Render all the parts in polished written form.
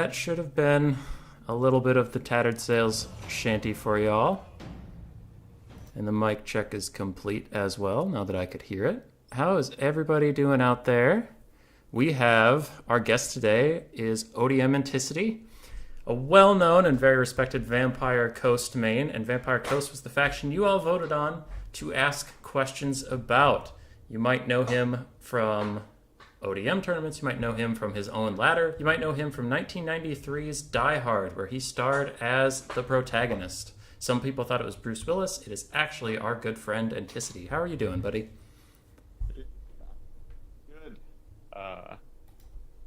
that should have been a little bit of the Tattered Sails shanty for y'all. And the mic check is complete as well, now that I could hear it. How is everybody doing out there? We have, our guest today is ODM Enticity, a well-known and very respected Vampire Coast main, and Vampire Coast was the faction you all voted on to ask questions about. You might know him from ODM tournaments, you might know him from his own ladder, you might know him from 1993's Die Hard, where he starred as the protagonist. Some people thought it was Bruce Willis. It is actually our good friend Enticity. How are you doing, buddy? Good.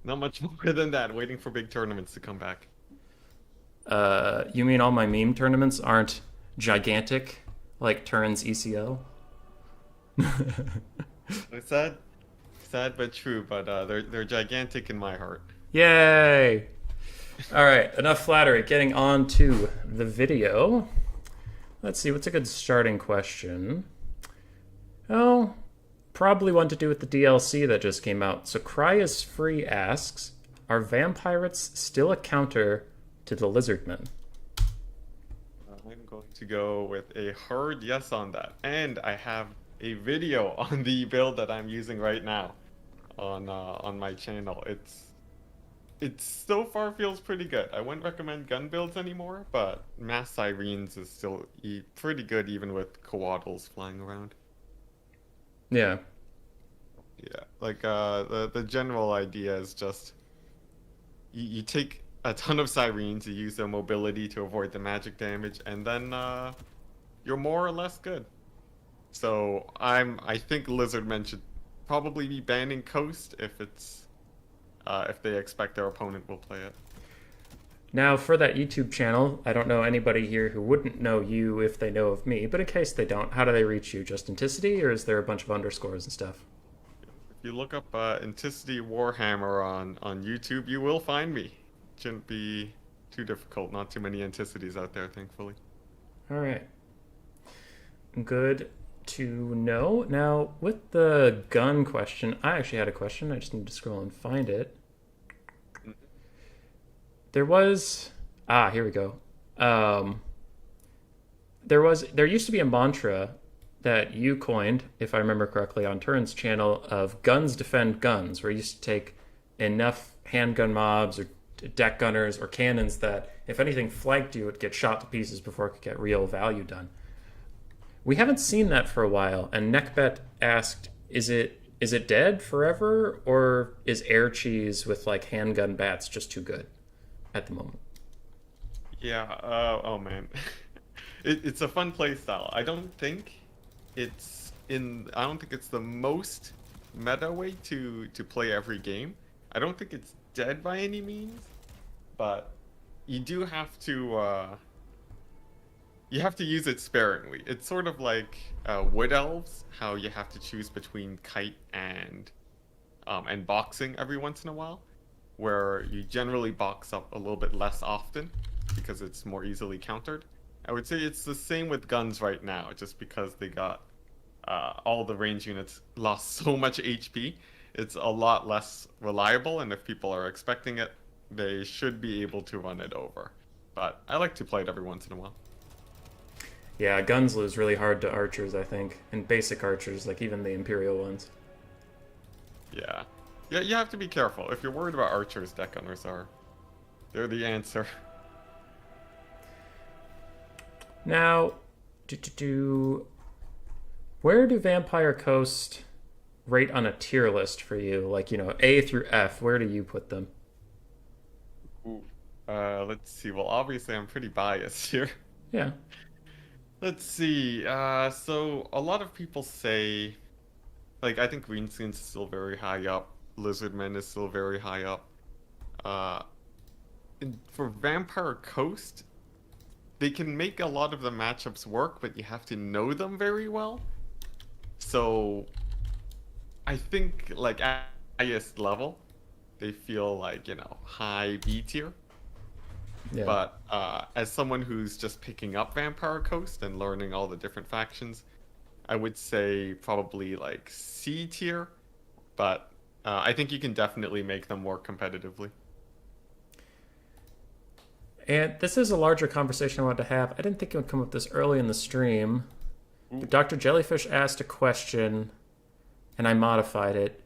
Not much more than that. Waiting for big tournaments to come back. You mean all my meme tournaments aren't gigantic, like Turin's ECO? It's sad but true. But they're gigantic in my heart. Yay! All right, enough flattery. Getting on to the video. Let's see, what's a good starting question? Oh, probably one to do with the DLC that just came out. So Cry is Free asks, are vampirates still a counter to the lizardmen? I'm going to go with a hard yes on that. And I have a video on the build that I'm using right now on my channel. It so far feels pretty good. I wouldn't recommend gun builds anymore, but Mass Sirens is still pretty good even with coatls flying around. Yeah. Yeah, like the general idea is just you take a ton of Sirens, you use their mobility to avoid the magic damage, and then you're more or less good. So I think Lizardmen should probably be banning Coast if they expect their opponent will play it. Now, for that YouTube channel, I don't know anybody here who wouldn't know you if they know of me, but in case they don't, how do they reach you? Just Enticity, or is there a bunch of underscores and stuff? If you look up Enticity Warhammer on YouTube, you will find me. Shouldn't be too difficult. Not too many Enticities out there, thankfully. All right. Good to know. Now, with the gun question, I actually had a question. I just need to scroll and find it. There was... here we go. There used to be a mantra that you coined, if I remember correctly, on Turin's channel of guns defend guns, where you used to take enough handgun mobs or deck gunners or cannons that if anything flanked you, it would get shot to pieces before it could get real value done. We haven't seen that for a while, and Neckbet asked, is it dead forever, or is air cheese with like handgun bats just too good at the moment? Yeah, oh man. It's a fun play style. I don't think it's the most meta way to play every game. I don't think it's dead by any means, but you do have to use it sparingly. It's sort of like Wood Elves, how you have to choose between kite and boxing every once in a while, where you generally box up a little bit less often because it's more easily countered. I would say it's the same with guns right now, just because they got all the range units lost so much HP. It's a lot less reliable, and if people are expecting it, they should be able to run it over. But I like to play it every once in a while. Yeah, guns lose really hard to archers, I think, and basic archers, like even the Imperial ones. Yeah. Yeah, you have to be careful. If you're worried about archers, deck gunners they're the answer. Now, where do Vampire Coast rate on a tier list for you? Like, A through F, where do you put them? Ooh. Let's see. Well, obviously I'm pretty biased here. Yeah. Let's see. So a lot of people say, like, I think Greenskins is still very high up. Lizardmen is still very high up. For Vampire Coast, they can make a lot of the matchups work, but you have to know them very well. So I think, like, at highest level, they feel like, high B tier. Yeah. But as someone who's just picking up Vampire Coast and learning all the different factions, I would say probably like C tier. But I think you can definitely make them more competitively. And this is a larger conversation I wanted to have. I didn't think it would come up this early in the stream. But Dr. Jellyfish asked a question, and I modified it.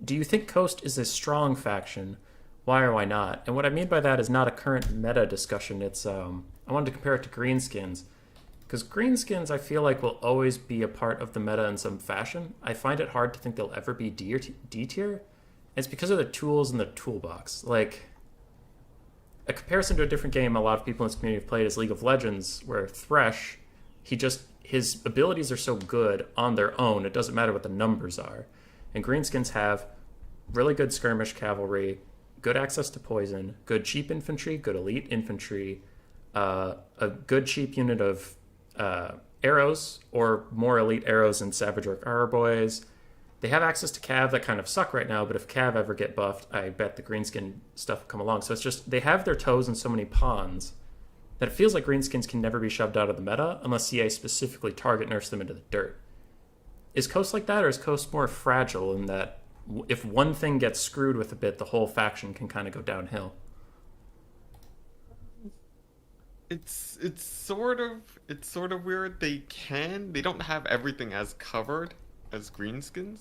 Do you think Coast is a strong faction? Why or why not? And what I mean by that is not a current meta discussion. It's I wanted to compare it to Greenskins. Because Greenskins, I feel like, will always be a part of the meta in some fashion. I find it hard to think they'll ever be D tier. It's because of the tools in the toolbox. Like, a comparison to a different game a lot of people in this community have played is League of Legends, where Thresh, his abilities are so good on their own, it doesn't matter what the numbers are. And Greenskins have really good skirmish cavalry, good access to poison, good cheap infantry, good elite infantry, a good cheap unit of arrows, or more elite arrows and Savage Orc Arboys. They have access to Cav that kind of suck right now, but if Cav ever get buffed, I bet the Greenskin stuff will come along. So it's just, they have their toes in so many ponds that it feels like Greenskins can never be shoved out of the meta unless CA specifically target nerfs them into the dirt. Is Coast like that, or is Coast more fragile in that if one thing gets screwed with a bit, the whole faction can kind of go downhill? It's sort of weird. They don't have everything as covered as Greenskins,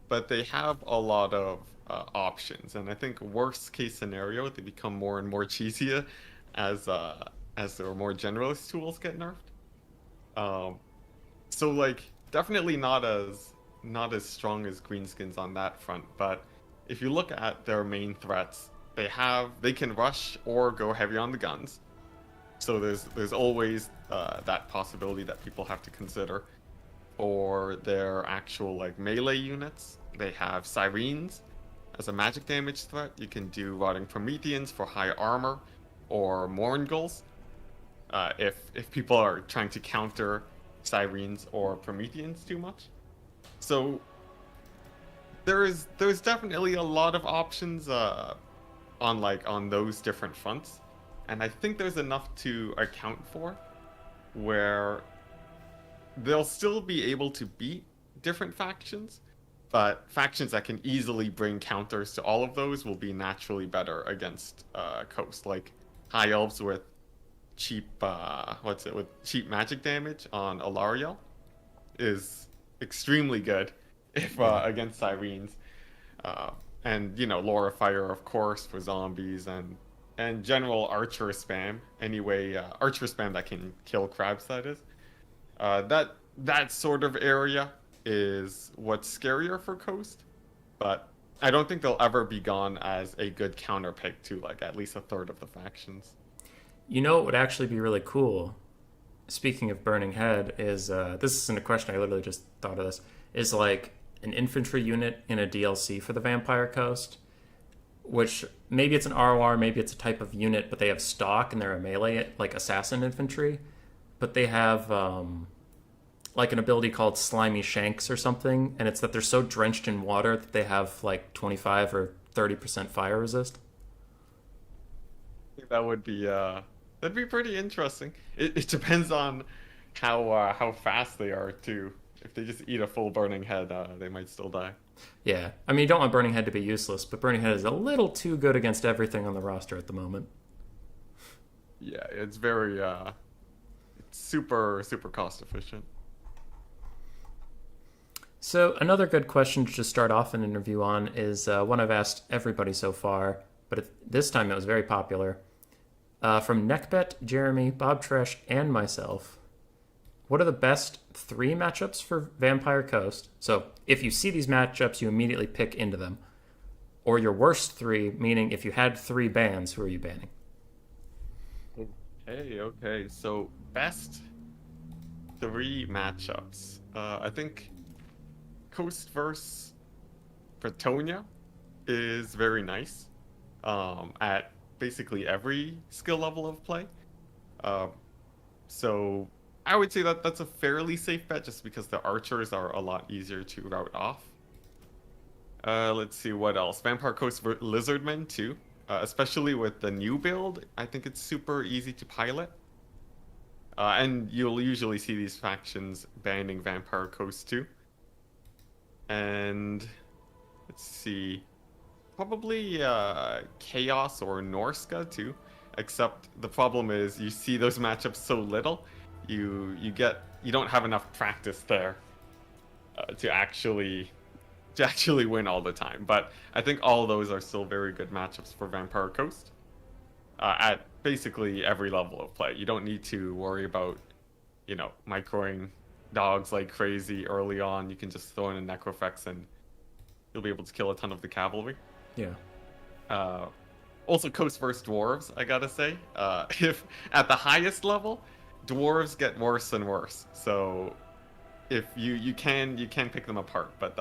but they have a lot of options. And I think worst case scenario, they become more and more cheesier as their more generalist tools get nerfed. So like definitely not as strong as Greenskins on that front. But if you look at their main threats, they can rush or go heavy on the guns. So there's always that possibility that people have to consider. For their actual like melee units, they have Sirens as a magic damage threat. You can do Rotting Prometheans for high armor, or Mourngals if people are trying to counter Sirens or Prometheans too much. So there's definitely a lot of options on those different fronts. And I think there's enough to account for where they'll still be able to beat different factions, but factions that can easily bring counters to all of those will be naturally better against Coast. Like High Elves with cheap cheap magic damage on Alariel is extremely good if against Sirens. And Laura Fire, of course, for zombies, and general archer spam. Anyway, archer spam that can kill crabs, that is. That sort of area is what's scarier for Coast, but I don't think they'll ever be gone as a good counter pick to like at least a third of the factions. You know what would actually be really cool, speaking of Burning Head, is this isn't a question, I literally just thought of this, is like an infantry unit in a DLC for the Vampire Coast, which maybe it's an ROR, maybe it's a type of unit, but they have stock and they're a melee, like assassin infantry, but they have like an ability called Slimy Shanks or something, and it's that they're so drenched in water that they have like 25 or 30% fire resist. I think that'd be pretty interesting. It depends on how fast they are too. If they just eat a full Burning Head, they might still die. Yeah, I mean, you don't want Burning Head to be useless, but Burning Head is a little too good against everything on the roster at the moment. Yeah, it's very it's super cost efficient. So another good question to just start off an interview on is one I've asked everybody so far, but this time it was very popular. From Neckbet, Jeremy, Bob Tresh, and myself, what are the best 3 matchups for Vampire Coast? So if you see these matchups, you immediately pick into them. Or your worst 3, meaning if you had 3 bans, who are you banning? Okay. So best 3 matchups. I think Coast versus Bretonia is very nice at basically every skill level of play. So I would say that that's a fairly safe bet just because the archers are a lot easier to route off. Let's see what else. Vampire Coast Lizardmen too, especially with the new build. I think it's super easy to pilot. And you'll usually see these factions banning Vampire Coast too. And let's see, probably Chaos or Norska too. except the problem is you see those matchups so little, you don't have enough practice there to actually win all the time. But I think all those are still very good matchups for Vampire Coast at basically every level of play. You don't need to worry about, microing dogs like crazy early on. You can just throw in a Necrofex and you'll be able to kill a ton of the cavalry. Yeah. Also, Coast versus Dwarves, I gotta say. If at the highest level, Dwarves get worse and worse. So if you can pick them apart, but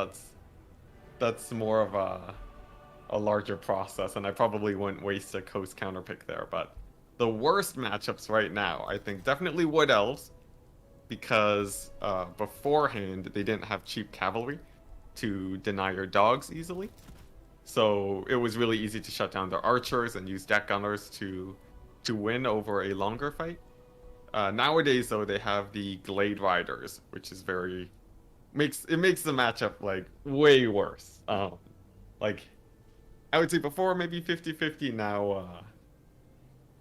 that's more of a larger process, and I probably wouldn't waste a Coast counter pick there. But the worst matchups right now, I think, definitely Wood Elves, because beforehand they didn't have cheap cavalry to deny your dogs easily. So it was really easy to shut down their archers and use deck gunners to win over a longer fight. Nowadays, though, they have the Glade Riders, which is makes the matchup like way worse. Like I would say before maybe 50-50. Now,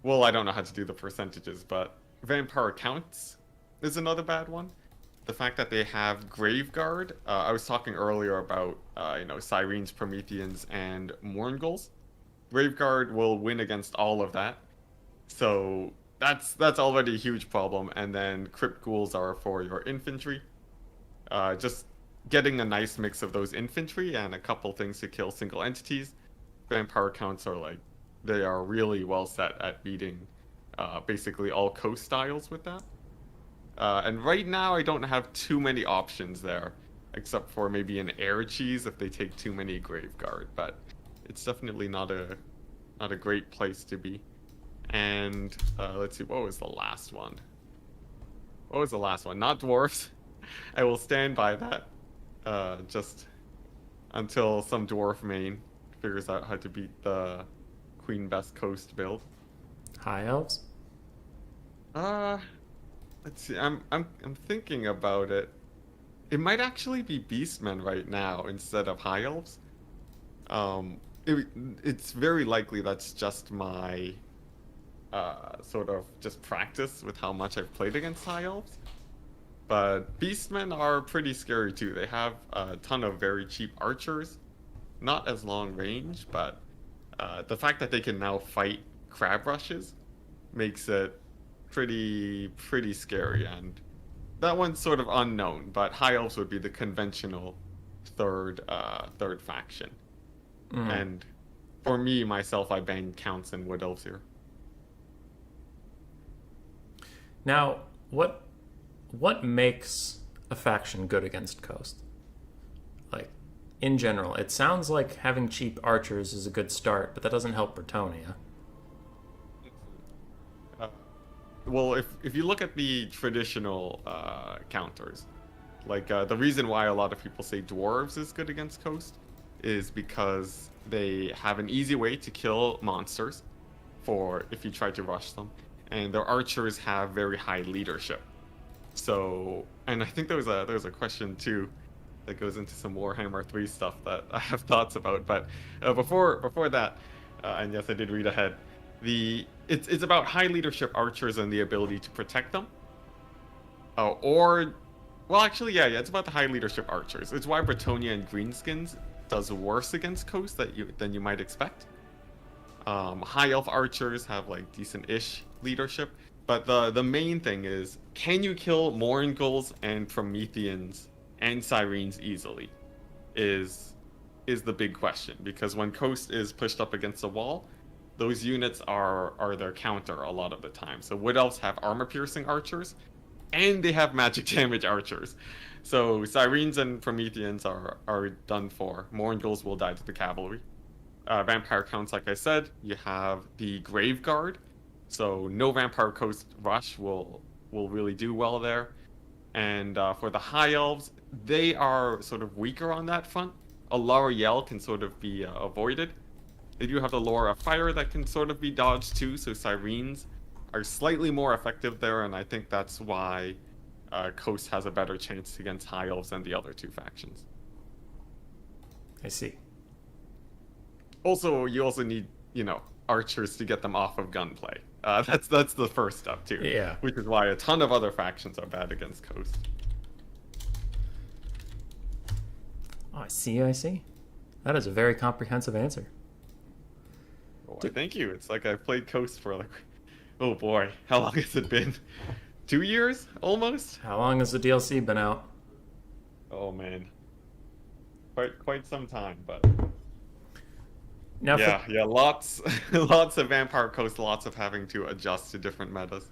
well, I don't know how to do the percentages, but Vampire Counts is another bad one. The fact that they have Graveguard. I was talking earlier about Sirens, Prometheans, and Mourngals. Graveguard will win against all of that, so that's already a huge problem. And then Crypt Ghouls are for your infantry. Just getting a nice mix of those infantry and a couple things to kill single entities. Vampire Counts are they are really well set at beating basically all coast styles with that. And right now, I don't have too many options there, except for maybe an air cheese if they take too many Graveguard. But it's definitely not a great place to be. And let's see, what was the last one? What was the last one? Not dwarves. I will stand by that, just until some dwarf main figures out how to beat the Queen Bess Coast build. High elves? Let's see. I'm thinking about it. It might actually be Beastmen right now instead of High Elves. It's very likely that's just my sort of just practice with how much I've played against High Elves. But Beastmen are pretty scary too. They have a ton of very cheap archers, not as long range, but the fact that they can now fight crab rushes makes it pretty scary. And that one's sort of unknown, but High Elves would be the conventional third faction. And for me, myself, I bang Counts and Wood Elves here. Now, what makes a faction good against Coast? Like, in general, it sounds like having cheap archers is a good start, but that doesn't help Bretonnia. Well, if you look at the traditional counters, the reason why a lot of people say Dwarves is good against Coast is because they have an easy way to kill monsters for if you try to rush them, and their archers have very high leadership. So, and I think there was a question too that goes into some Warhammer 3 stuff that I have thoughts about. But before that, and yes, I did read ahead. It's about high leadership archers and the ability to protect them. It's about the high leadership archers. It's why Bretonnia and Greenskins does worse against Coast than you might expect. High elf archers have decent-ish leadership, but the main thing is, can you kill Mourngals and Prometheans and Sirens easily? Is the big question, because when Coast is pushed up against a wall, those units are their counter a lot of the time. So Wood Elves have armor-piercing archers, and they have magic damage archers. So Sirens and Prometheans are done for. Mourngals will die to the cavalry. Vampire Counts, like I said, you have the Graveguard. So no Vampire Coast rush will really do well there. And for the High Elves, they are sort of weaker on that front. A Laura Yell can sort of be avoided. They do have the Laura Fire that can sort of be dodged too, so Sirens are slightly more effective there, and I think that's why Coast has a better chance against High Elves than the other two factions. I see. Also, you also need, archers to get them off of gunplay. That's the first step too. Yeah. Which is why a ton of other factions are bad against Coast. Oh, I see. That is a very comprehensive answer. Oh, thank you. It's like I've played Coast for like, oh boy, how long has it been? 2 years almost. How long has the DLC been out? Oh man, quite some time, but Now yeah, lots lots of Vampire Coast, lots of having to adjust to different metas.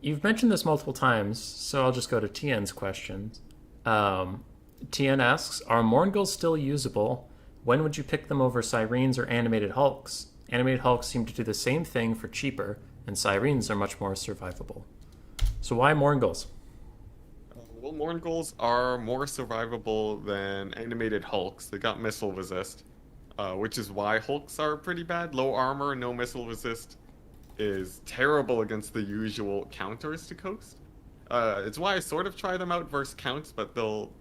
You've mentioned this multiple times, so I'll just go to TN's questions. TN asks, are Mourngals still usable? When would you pick them over Sirens or Animated Hulks? Animated Hulks seem to do the same thing for cheaper, and Sirens are much more survivable. So why Mourngals? Well, Mourngals are more survivable than Animated Hulks. They got missile resist, which is why Hulks are pretty bad. Low armor, no missile resist is terrible against the usual counters to Coast. It's why I sort of try them out versus counts, but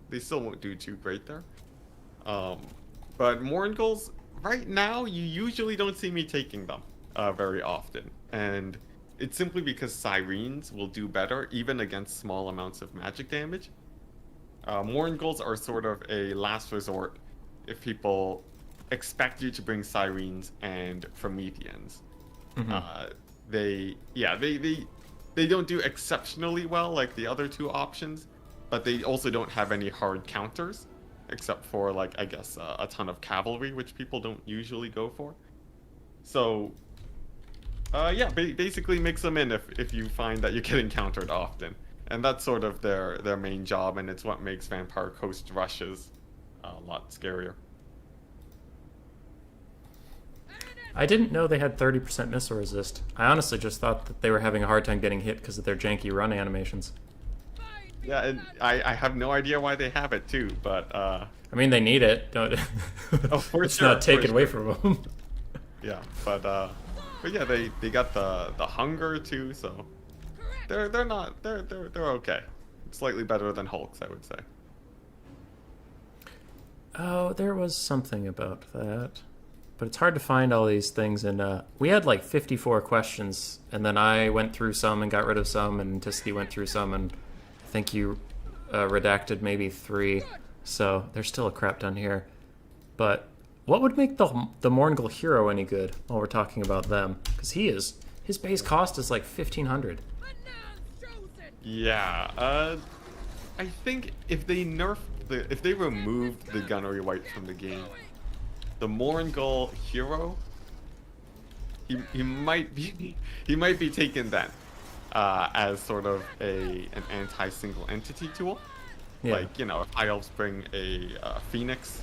they still won't do too great there. But Mourngals, right now, you usually don't see me taking them very often. And it's simply because Sirens will do better, even against small amounts of magic damage. Mourngals are sort of a last resort if people expect you to bring Sirens and Prometheans. Mm-hmm. They don't do exceptionally well like the other two options, but they also don't have any hard counters, except for, like, I guess, a ton of cavalry, which people don't usually go for. So, basically mix them in if you find that you're getting countered often. And that's sort of their main job, and it's what makes Vampire Coast rushes a lot scarier. I didn't know they had 30% missile resist. I honestly just thought that they were having a hard time getting hit because of their janky run animations. Yeah, and I have no idea why they have it too, but I mean, they need it. Don't. Oh, for it's sure, not taken for away sure. from them. Yeah, but yeah, they got the hunger too, so they're okay. Slightly better than Hulks, I would say. Oh, there was something about that. But it's hard to find all these things, and we had like 54 questions, and then I went through some and got rid of some, and Enticity went through some, and I think you redacted maybe 3, so there's still a crap ton here. But what would make the Mourngal hero any good while we're talking about them? Because his base cost is like 1,500. Yeah, I think if they removed the Gunnery Wight from the game, the Mourngal hero, he might be taken then as sort of an anti-single entity tool. Yeah. Like, you know, if High Elves bring a Phoenix,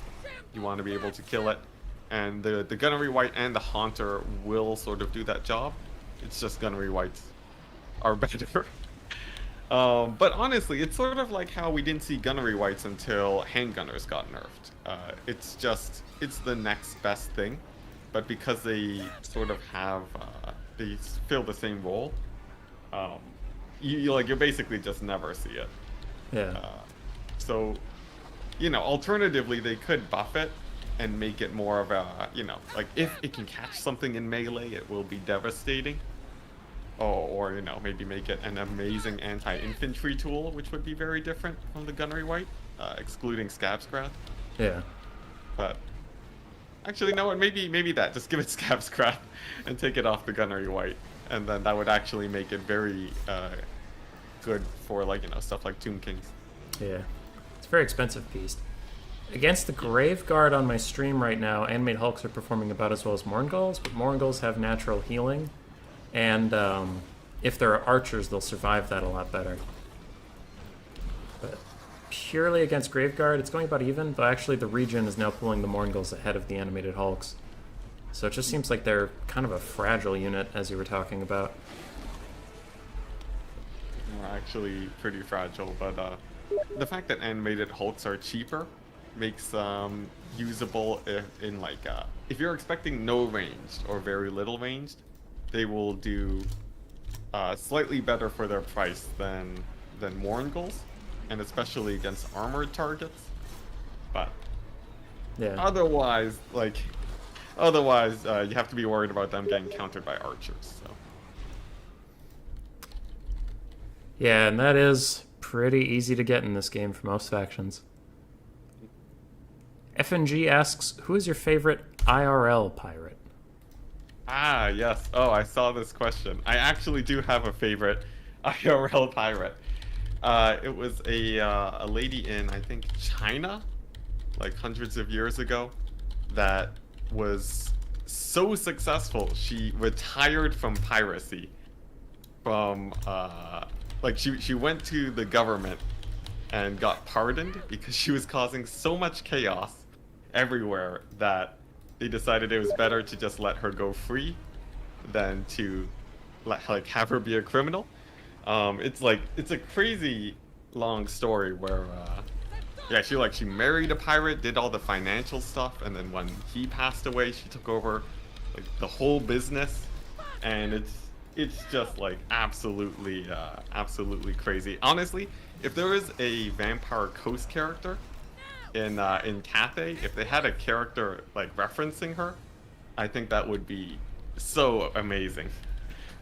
you want to be able to kill it, and the Gunnery Wight and the Haunter will sort of do that job. It's just Gunnery Wights are better. But honestly, it's sort of like how we didn't see Gunnery Wights until Handgunners got nerfed. It's the next best thing, but because they sort of have, they fill the same role, you basically just never see it. Yeah. So, you know, alternatively, they could buff it and make it more of a, you know, like if it can catch something in melee, it will be devastating. Or, you know, maybe make it an amazing anti-infantry tool, which would be very different from the Gunnery Wight, excluding Scab's Wrath. Yeah. But actually, no, maybe that. Just give it Scab's Wrath and take it off the Gunnery Wight, and then that would actually make it very good for, like, you know, stuff like Tomb Kings. Yeah. It's a very expensive piece. Against the Graveguard on my stream right now, Animated Hulks are performing about as well as Mourngals, but Mourngals have natural healing. And if there are archers, they'll survive that a lot better. But purely against Graveguard, it's going about even, but actually the region is now pulling the Mourngals ahead of the Animated Hulks. So it just seems like they're kind of a fragile unit, as you were talking about. They're actually pretty fragile, but the fact that Animated Hulks are cheaper makes them usable if you're expecting no ranged or very little ranged, they will do slightly better for their price than Mourngals, and especially against armored targets. But yeah, otherwise, like, Otherwise, you have to be worried about them getting countered by archers. So. Yeah, and that is pretty easy to get in this game for most factions. FNG asks, who is your favorite IRL pirate? Ah, yes. Oh, I saw this question. I actually do have a favorite IRL pirate. It was a lady in, I think, China, like hundreds of years ago, that was so successful. She retired from piracy. From, like, she went to the government and got pardoned because she was causing so much chaos everywhere that they decided it was better to just let her go free than to have her be a criminal. It's a crazy long story where yeah, she married a pirate, did all the financial stuff, and then when he passed away, she took over like the whole business, and it's just like absolutely crazy. Honestly, if there was a Vampire Coast character in Cathay, if they had a character like referencing her, I think that would be so amazing.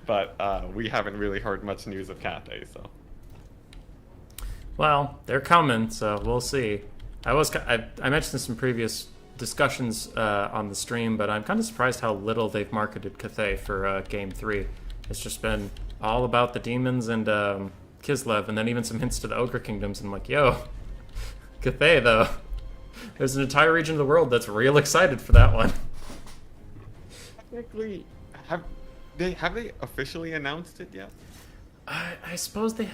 But we haven't really heard much news of Cathay, so. Well, they're coming, so we'll see. I mentioned this in previous discussions on the stream, but I'm kind of surprised how little they've marketed Cathay for Game 3. It's just been all about the demons and Kislev, and then even some hints to the Ogre Kingdoms, and I'm like, yo, Cathay, though. There's an entire region of the world that's real excited for that one. Technically, have they officially announced it yet? I suppose they...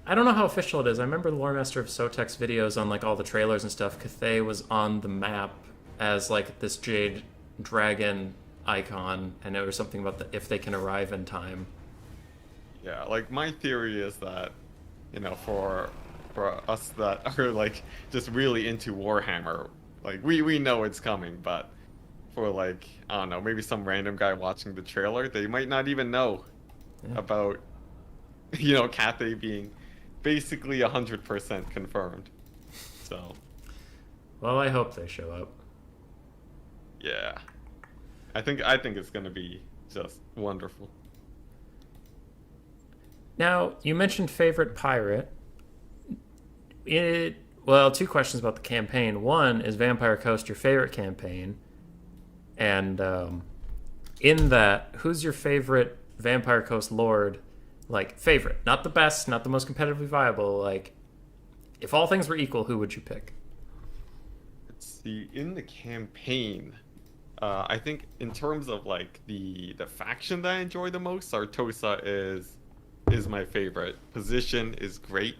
I don't know how official it is. I remember the Lore Master of Sotek's videos on like all the trailers and stuff. Cathay was on the map as like this jade dragon icon, and it was something about if they can arrive in time. Yeah, like my theory is that, you know, for us that are like just really into Warhammer, like we know it's coming, but for like, I don't know, maybe some random guy watching the trailer, they might not even know about, you know, Cathay being basically 100% confirmed. So. Well, I hope they show up. Yeah. I think it's gonna be just wonderful. Now, you mentioned favorite pirate. Well, two questions about the campaign. One, is Vampire Coast your favorite campaign? And in that, who's your favorite Vampire Coast lord? Like, favorite. Not the best, not the most competitively viable. Like, if all things were equal, who would you pick? Let's see. In the campaign, I think in terms of, like, the faction that I enjoy the most, Sartosa is my favorite. Position is great.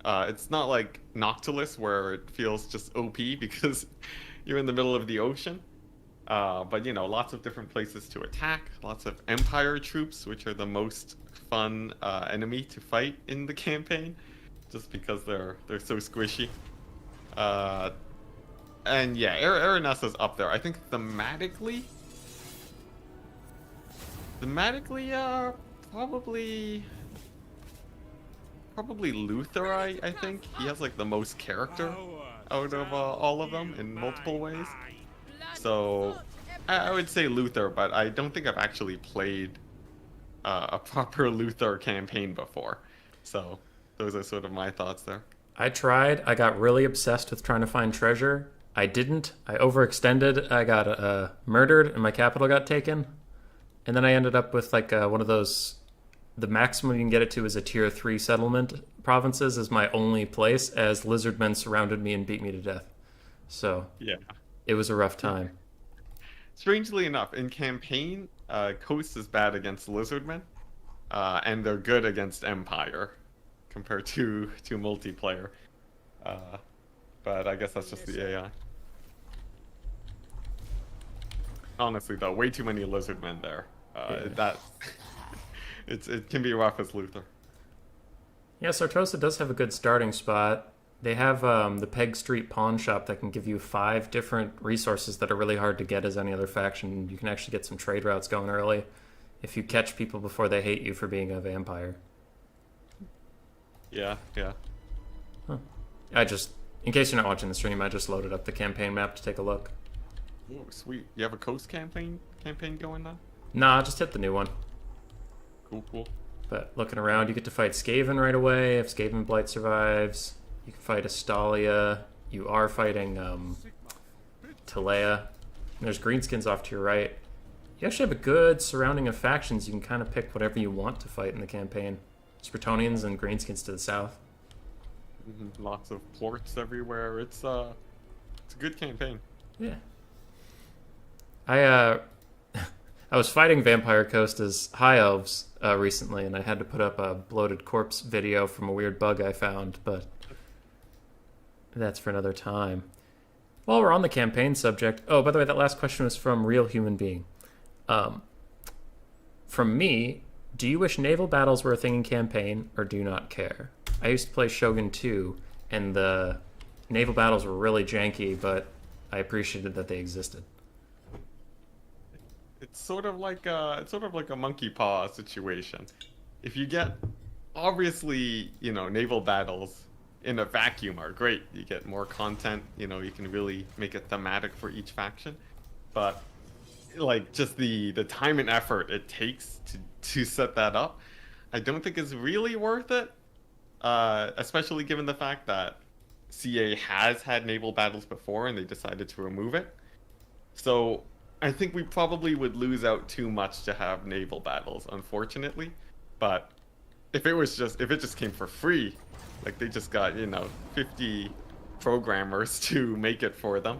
It's not like Noctilus, where it feels just OP because you're in the middle of the ocean. But, you know, lots of different places to attack, lots of Empire troops, which are the most fun enemy to fight in the campaign, just because they're so squishy. And yeah, Aranessa's up there. I think thematically, probably Luthor. I think he has like the most character out of all of them in multiple ways. So I would say Luthor, but I don't think I've actually played a proper Luthor campaign before. So those are sort of my thoughts there. I tried. I got really obsessed with trying to find treasure. I didn't. I overextended. I got murdered, and my capital got taken. And then I ended up with like one of those... The maximum you can get it to is a tier 3 settlement provinces is my only place, as lizardmen surrounded me and beat me to death. So yeah, it was a rough time. Strangely enough, in campaign, Coast is bad against lizardmen, and they're good against Empire compared to multiplayer. But I guess that's just the AI. Honestly, though, way too many lizardmen there. That it can be rough as Luthor. Yeah, Sartosa does have a good starting spot. They have the Peg Street Pawn Shop that can give you 5 different resources that are really hard to get as any other faction. You can actually get some trade routes going early if you catch people before they hate you for being a vampire. Yeah. Huh. In case you're not watching the stream, I just loaded up the campaign map to take a look. Ooh, sweet. You have a coast campaign going now? Nah, just hit the new one. Cool, cool. But looking around, you get to fight Skaven right away. If Skaven Blight survives, you can fight Astalia. You are fighting Talea. There's greenskins off to your right. You actually have a good surrounding of factions. You can kind of pick whatever you want to fight in the campaign. There's Bretonnians and greenskins to the south. Lots of plorts everywhere. It's a good campaign. Yeah. I was fighting Vampire Coast as High Elves recently, and I had to put up a bloated corpse video from a weird bug I found, but that's for another time. While we're on the campaign subject, oh, by the way, that last question was from Real Human Being. From me, do you wish naval battles were a thing in campaign, or do not care? I used to play Shogun 2, and the naval battles were really janky, but I appreciated that they existed. It's sort of like a monkey paw situation. If you get, obviously, naval battles in a vacuum are great. You get more content. You can really make it thematic for each faction. But like just the time and effort it takes to set that up, I don't think is really worth it. Especially given the fact that CA has had naval battles before and they decided to remove it. So I think we probably would lose out too much to have naval battles, unfortunately. But if it just came for free, like they just got 50 programmers to make it for them,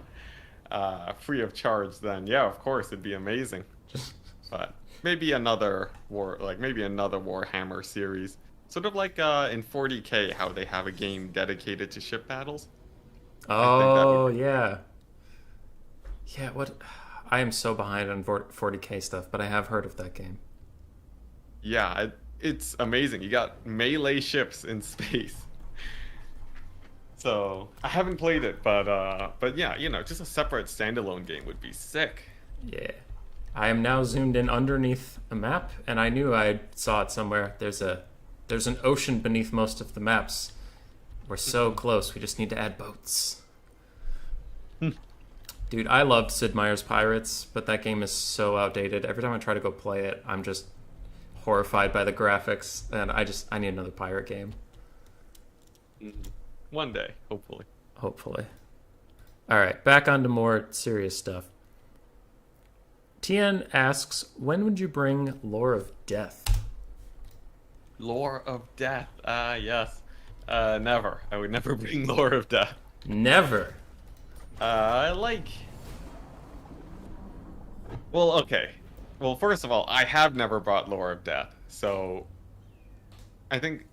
free of charge, then yeah, of course it'd be amazing. But maybe another Warhammer series, sort of like in 40K, how they have a game dedicated to ship battles. Oh yeah. What? I am so behind on 40K stuff, but I have heard of that game. Yeah, it's amazing. You got melee ships in space. So I haven't played it, but yeah, just a separate standalone game would be sick. Yeah. I am now zoomed in underneath a map, and I knew I saw it somewhere. There's an ocean beneath most of the maps. We're so close. We just need to add boats. Dude, I loved Sid Meier's Pirates, but that game is so outdated. Every time I try to go play it, I'm just horrified by the graphics, and I need another pirate game. One day, hopefully. Hopefully. All right, back on to more serious stuff. Tien asks, when would you bring Lore of Death? Lore of Death. Yes. Never. I would never bring Lore of Death. Never. Well, okay. Well, first of all, I have never brought Lore of Death, so I think,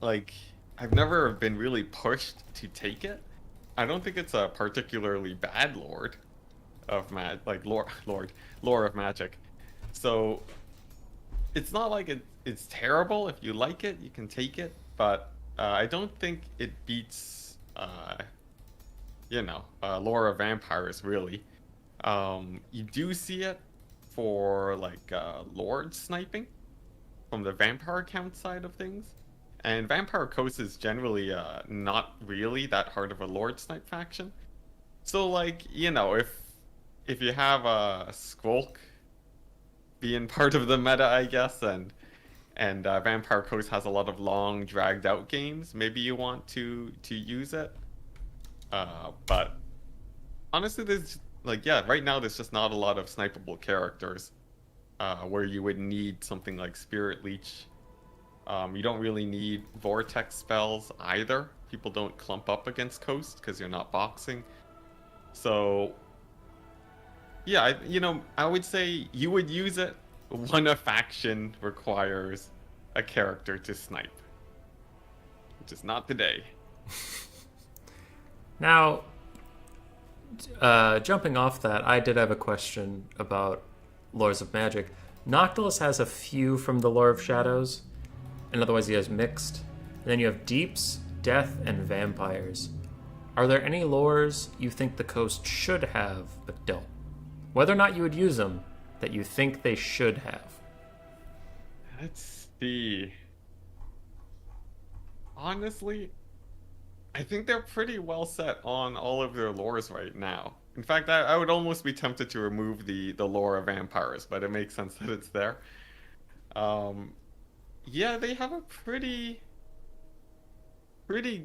I've never been really pushed to take it. I don't think it's a particularly bad Lord of Lore of Magic. So, it's not like it's terrible. If you like it, you can take it, but I don't think it beats, Lore of Vampires, really. You do see it for, Lord sniping from the Vampire count side of things. And Vampire Coast is generally not really that hard of a Lord snipe faction. So, if you have a Squolk being part of the meta, I guess, and Vampire Coast has a lot of long, dragged-out games, maybe you want to use it. But honestly, there's right now there's just not a lot of snipeable characters where you would need something like Spirit Leech. You don't really need Vortex spells either. People don't clump up against Coast because you're not boxing. So yeah, I would say you would use it when a faction requires a character to snipe, which is not today. Now, jumping off that, I did have a question about Lores of Magic. Noctilus has a few from the Lore of Shadows, and otherwise he has mixed. And then you have Deeps, Death, and Vampires. Are there any lores you think the Coast should have, but don't? Whether or not you would use them, that you think they should have. Let's see. Honestly, I think they're pretty well set on all of their lores right now. In fact, I would almost be tempted to remove the lore of vampires, but it makes sense that it's there. Um, yeah, they have a pretty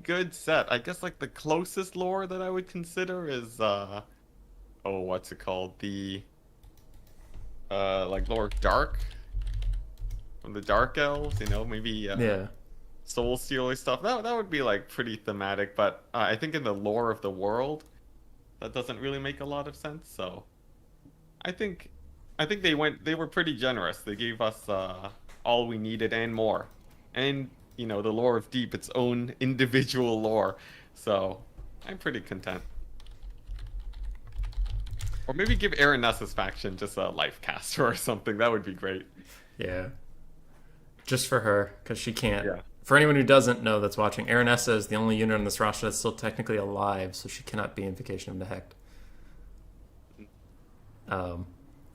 good set. I guess like the closest lore that I would consider is oh, what's it called? The like lore Dark from the Dark Elves, you know, maybe Yeah. Soul Stealer stuff. That would be like pretty thematic, but I think in the lore of the world, that doesn't really make a lot of sense. So I think they were pretty generous. They gave us all we needed and more. And you know, the lore of Deep, its own individual lore. So I'm pretty content. Or maybe give Aranessa's faction just a life caster or something. That would be great. Yeah. Just for her, because she can't. Yeah. For anyone who doesn't know that's watching, Aranessa is the only unit on this roster that's still technically alive, so she cannot be Invocation of Nehecht. And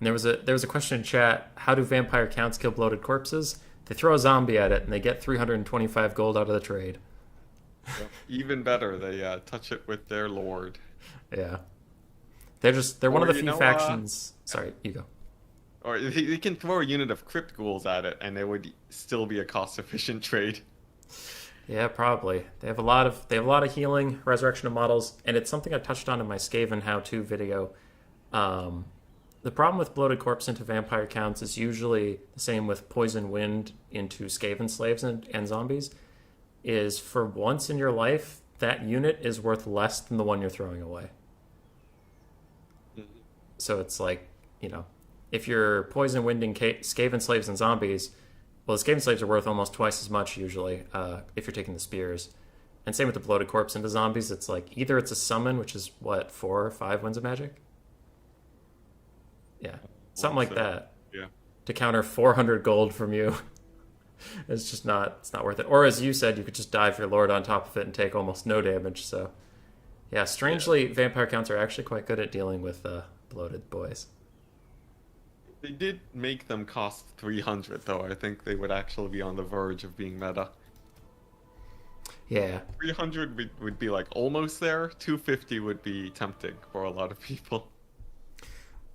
there was a question in chat: how do vampire counts kill bloated corpses? They throw a zombie at it, and they get 325 gold out of the trade. Even better, they touch it with their lord. Yeah, they're one Or, of the you few know, factions. Sorry, you go. Or they can throw a unit of crypt ghouls at it, and it would still be a cost-efficient trade. Yeah, probably. They have a lot of healing, resurrection of models, and it's something I touched on in my Skaven how-to video. The problem with bloated corpse into vampire counts is usually the same with poison wind into Skaven slaves and zombies. Is for once in your life that unit is worth less than the one you're throwing away. So it's like, you know, if you're poison winding Skaven slaves and zombies, well, the Skaven slaves are worth almost twice as much usually if you're taking the spears. And same with the bloated corpse into zombies. It's like either it's a summon, which is what, 4 or 5 wins of magic? Yeah, something like that. Yeah. To counter 400 gold from you. It's not worth it. Or as you said, you could just dive your lord on top of it and take almost no damage. So yeah, strangely, vampire counts are actually quite good at dealing with bloated boys. They did make them cost 300, though. I think they would actually be on the verge of being meta. Yeah. 300 would be like almost there. 250 would be tempting for a lot of people.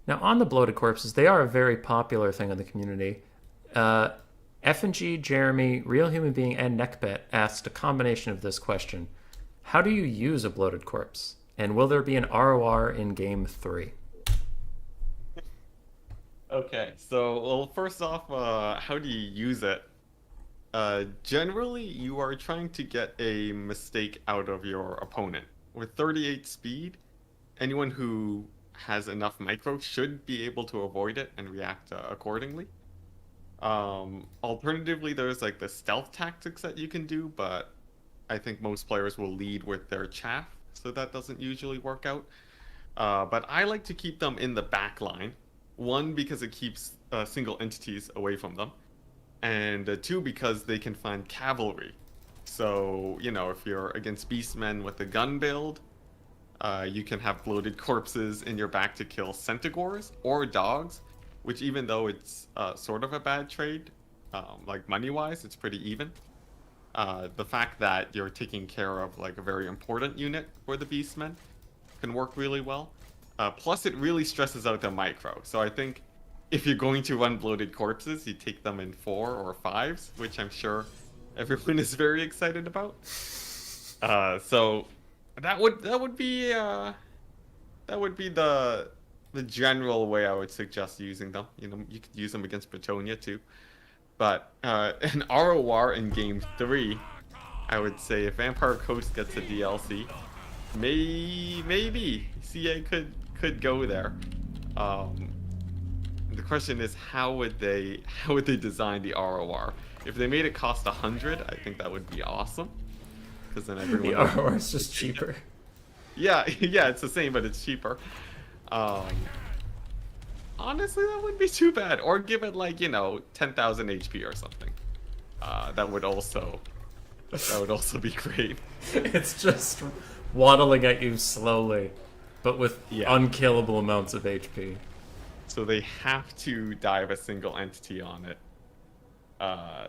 Now, on the bloated corpses, they are a very popular thing in the community. F&G, Jeremy, Real Human Being, and Neckbet asked a combination of this question. How do you use a bloated corpse? And will there be an ROR in Game 3? Okay, so, well, first off, how do you use it? Generally, you are trying to get a mistake out of your opponent. With 38 speed, anyone who has enough micro should be able to avoid it and react accordingly. Alternatively, there's like the stealth tactics that you can do, but I think most players will lead with their chaff, so that doesn't usually work out. But I like to keep them in the back line. One, because it keeps single entities away from them, and two, because they can find cavalry. So, you know, if you're against beastmen with a gun build, you can have bloated corpses in your back to kill centigores or dogs, which even though it's sort of a bad trade, like money-wise, it's pretty even. The fact that you're taking care of like a very important unit for the beastmen can work really well. Plus, it really stresses out the micro. So I think if you're going to run bloated corpses, you take them in 4 or 5s, which I'm sure everyone is very excited about. So that would be the general way I would suggest using them. You know, you could use them against Bretonia too. But an ROR in Game 3, I would say if Vampire Coast gets a DLC, maybe CA could go there. The question is how would they design the ROR? If they made it cost 100, I think that would be awesome. Because then everyone The ROR is just cheaper. Yeah, it's the same, but it's cheaper. Honestly, that wouldn't be too bad. Or give it like, you know, 10,000 HP or something. That would also be great. It's just waddling at you slowly, but with unkillable amounts of HP. So they have to dive a single entity on it. I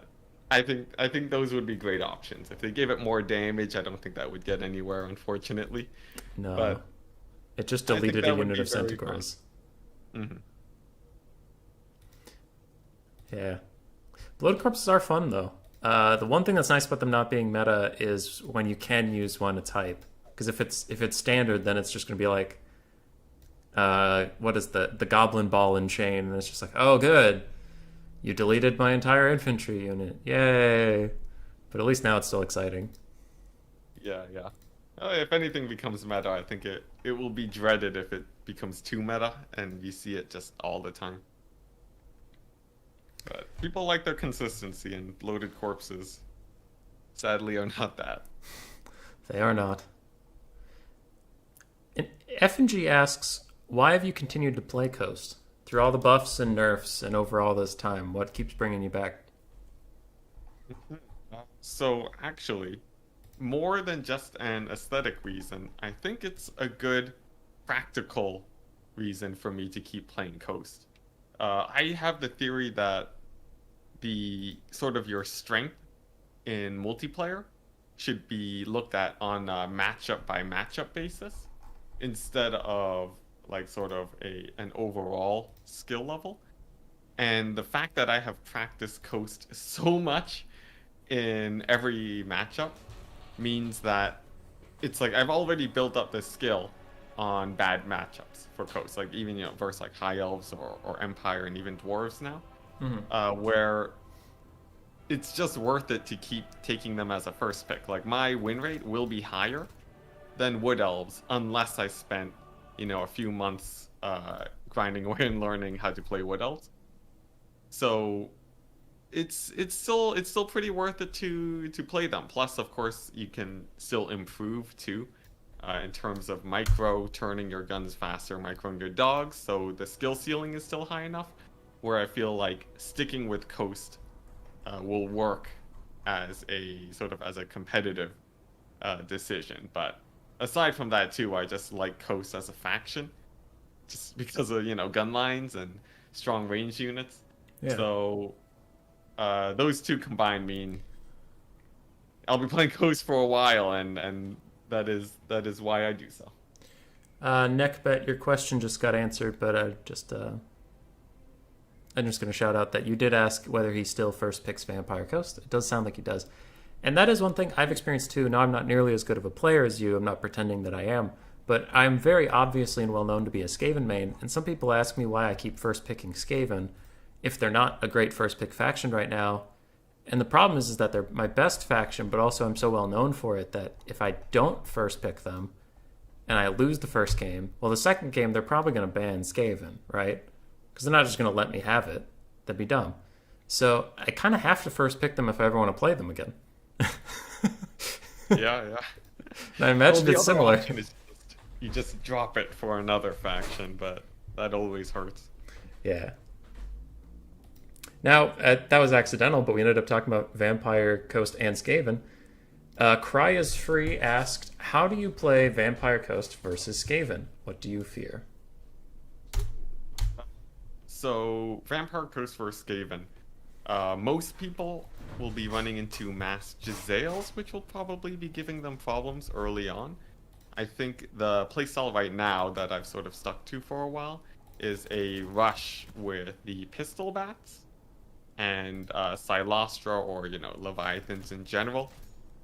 think those would be great options. If they gave it more damage, I don't think that would get anywhere, unfortunately. No. But It just I think deleted a that would unit be of very fun. Centaurs. Hmm. Yeah. Bloated corpses are fun, though. The one thing that's nice about them not being meta is when you can use one, it's hype. Because if it's standard, then it's just going to be like, what is the goblin ball and chain, and it's just like, oh, good, you deleted my entire infantry unit, yay! But at least now it's still exciting. Yeah, yeah. If anything becomes meta, I think it will be dreaded if it becomes too meta and you see it just all the time. But people like their consistency, and bloated corpses, sadly, are not that. They are not. And F&G asks, why have you continued to play Coast through all the buffs and nerfs and over all this time? What keeps bringing you back? So actually, more than just an aesthetic reason, I think it's a good practical reason for me to keep playing Coast. I have the theory that the sort of your strength in multiplayer should be looked at on a matchup by matchup basis instead of like sort of an overall skill level. And the fact that I have practiced Coast so much in every matchup means that it's like I've already built up this skill on bad matchups for Coast, like even versus like High Elves or Empire and even Dwarves now, where it's just worth it to keep taking them as a first pick. Like my win rate will be higher than Wood Elves unless I spent a few months grinding away and learning how to play Wood Elves. So it's still pretty worth it to play them. Plus, of course, you can still improve too, in terms of micro turning your guns faster, microing your dogs. So the skill ceiling is still high enough, where I feel like sticking with Coast will work as a competitive decision. But aside from that too, I just like Coast as a faction, just because of gun lines and strong range units. Yeah. So those two combined mean I'll be playing Coast for a while, and that is why I do so. Neckbet, your question just got answered, but I'm just going to shout out that you did ask whether he still first picks Vampire Coast. It does sound like he does. And that is one thing I've experienced too. Now, I'm not nearly as good of a player as you. I'm not pretending that I am. But I'm very obviously and well known to be a Skaven main. And some people ask me why I keep first picking Skaven if they're not a great first pick faction right now. And the problem is that they're my best faction, but also I'm so well known for it that if I don't first pick them and I lose the first game, well, the second game, they're probably going to ban Skaven, right? Because they're not just going to let me have it. That'd be dumb. So I kind of have to first pick them if I ever want to play them again. Yeah. And I imagine the it's other similar. option is you just drop it for another faction, but that always hurts. Yeah. Now, that was accidental, but we ended up talking about Vampire, Coast, and Skaven. Cry is Free asked, how do you play Vampire Coast versus Skaven? What do you fear? So, Vampire Coast versus Skaven. Most people will be running into mass Giselles, which will probably be giving them problems early on. I think the playstyle right now that I've sort of stuck to for a while is a rush with the pistol bats and Cylostra or, Leviathans in general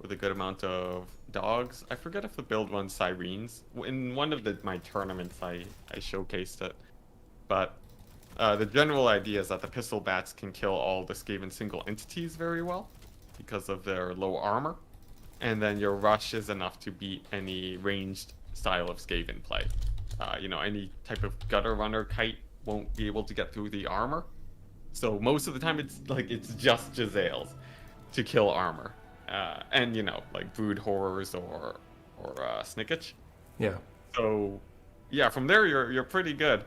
with a good amount of dogs. I forget if the build runs Sirens. In one of my tournaments, I showcased it. But the general idea is that the pistol bats can kill all the Skaven single entities very well because of their low armor. And then your rush is enough to beat any ranged style of Skaven play. Any type of gutter runner kite won't be able to get through the armor. So most of the time it's just Giselles to kill armor. And like brood horrors or Snickage. Yeah. So yeah, from there you're pretty good.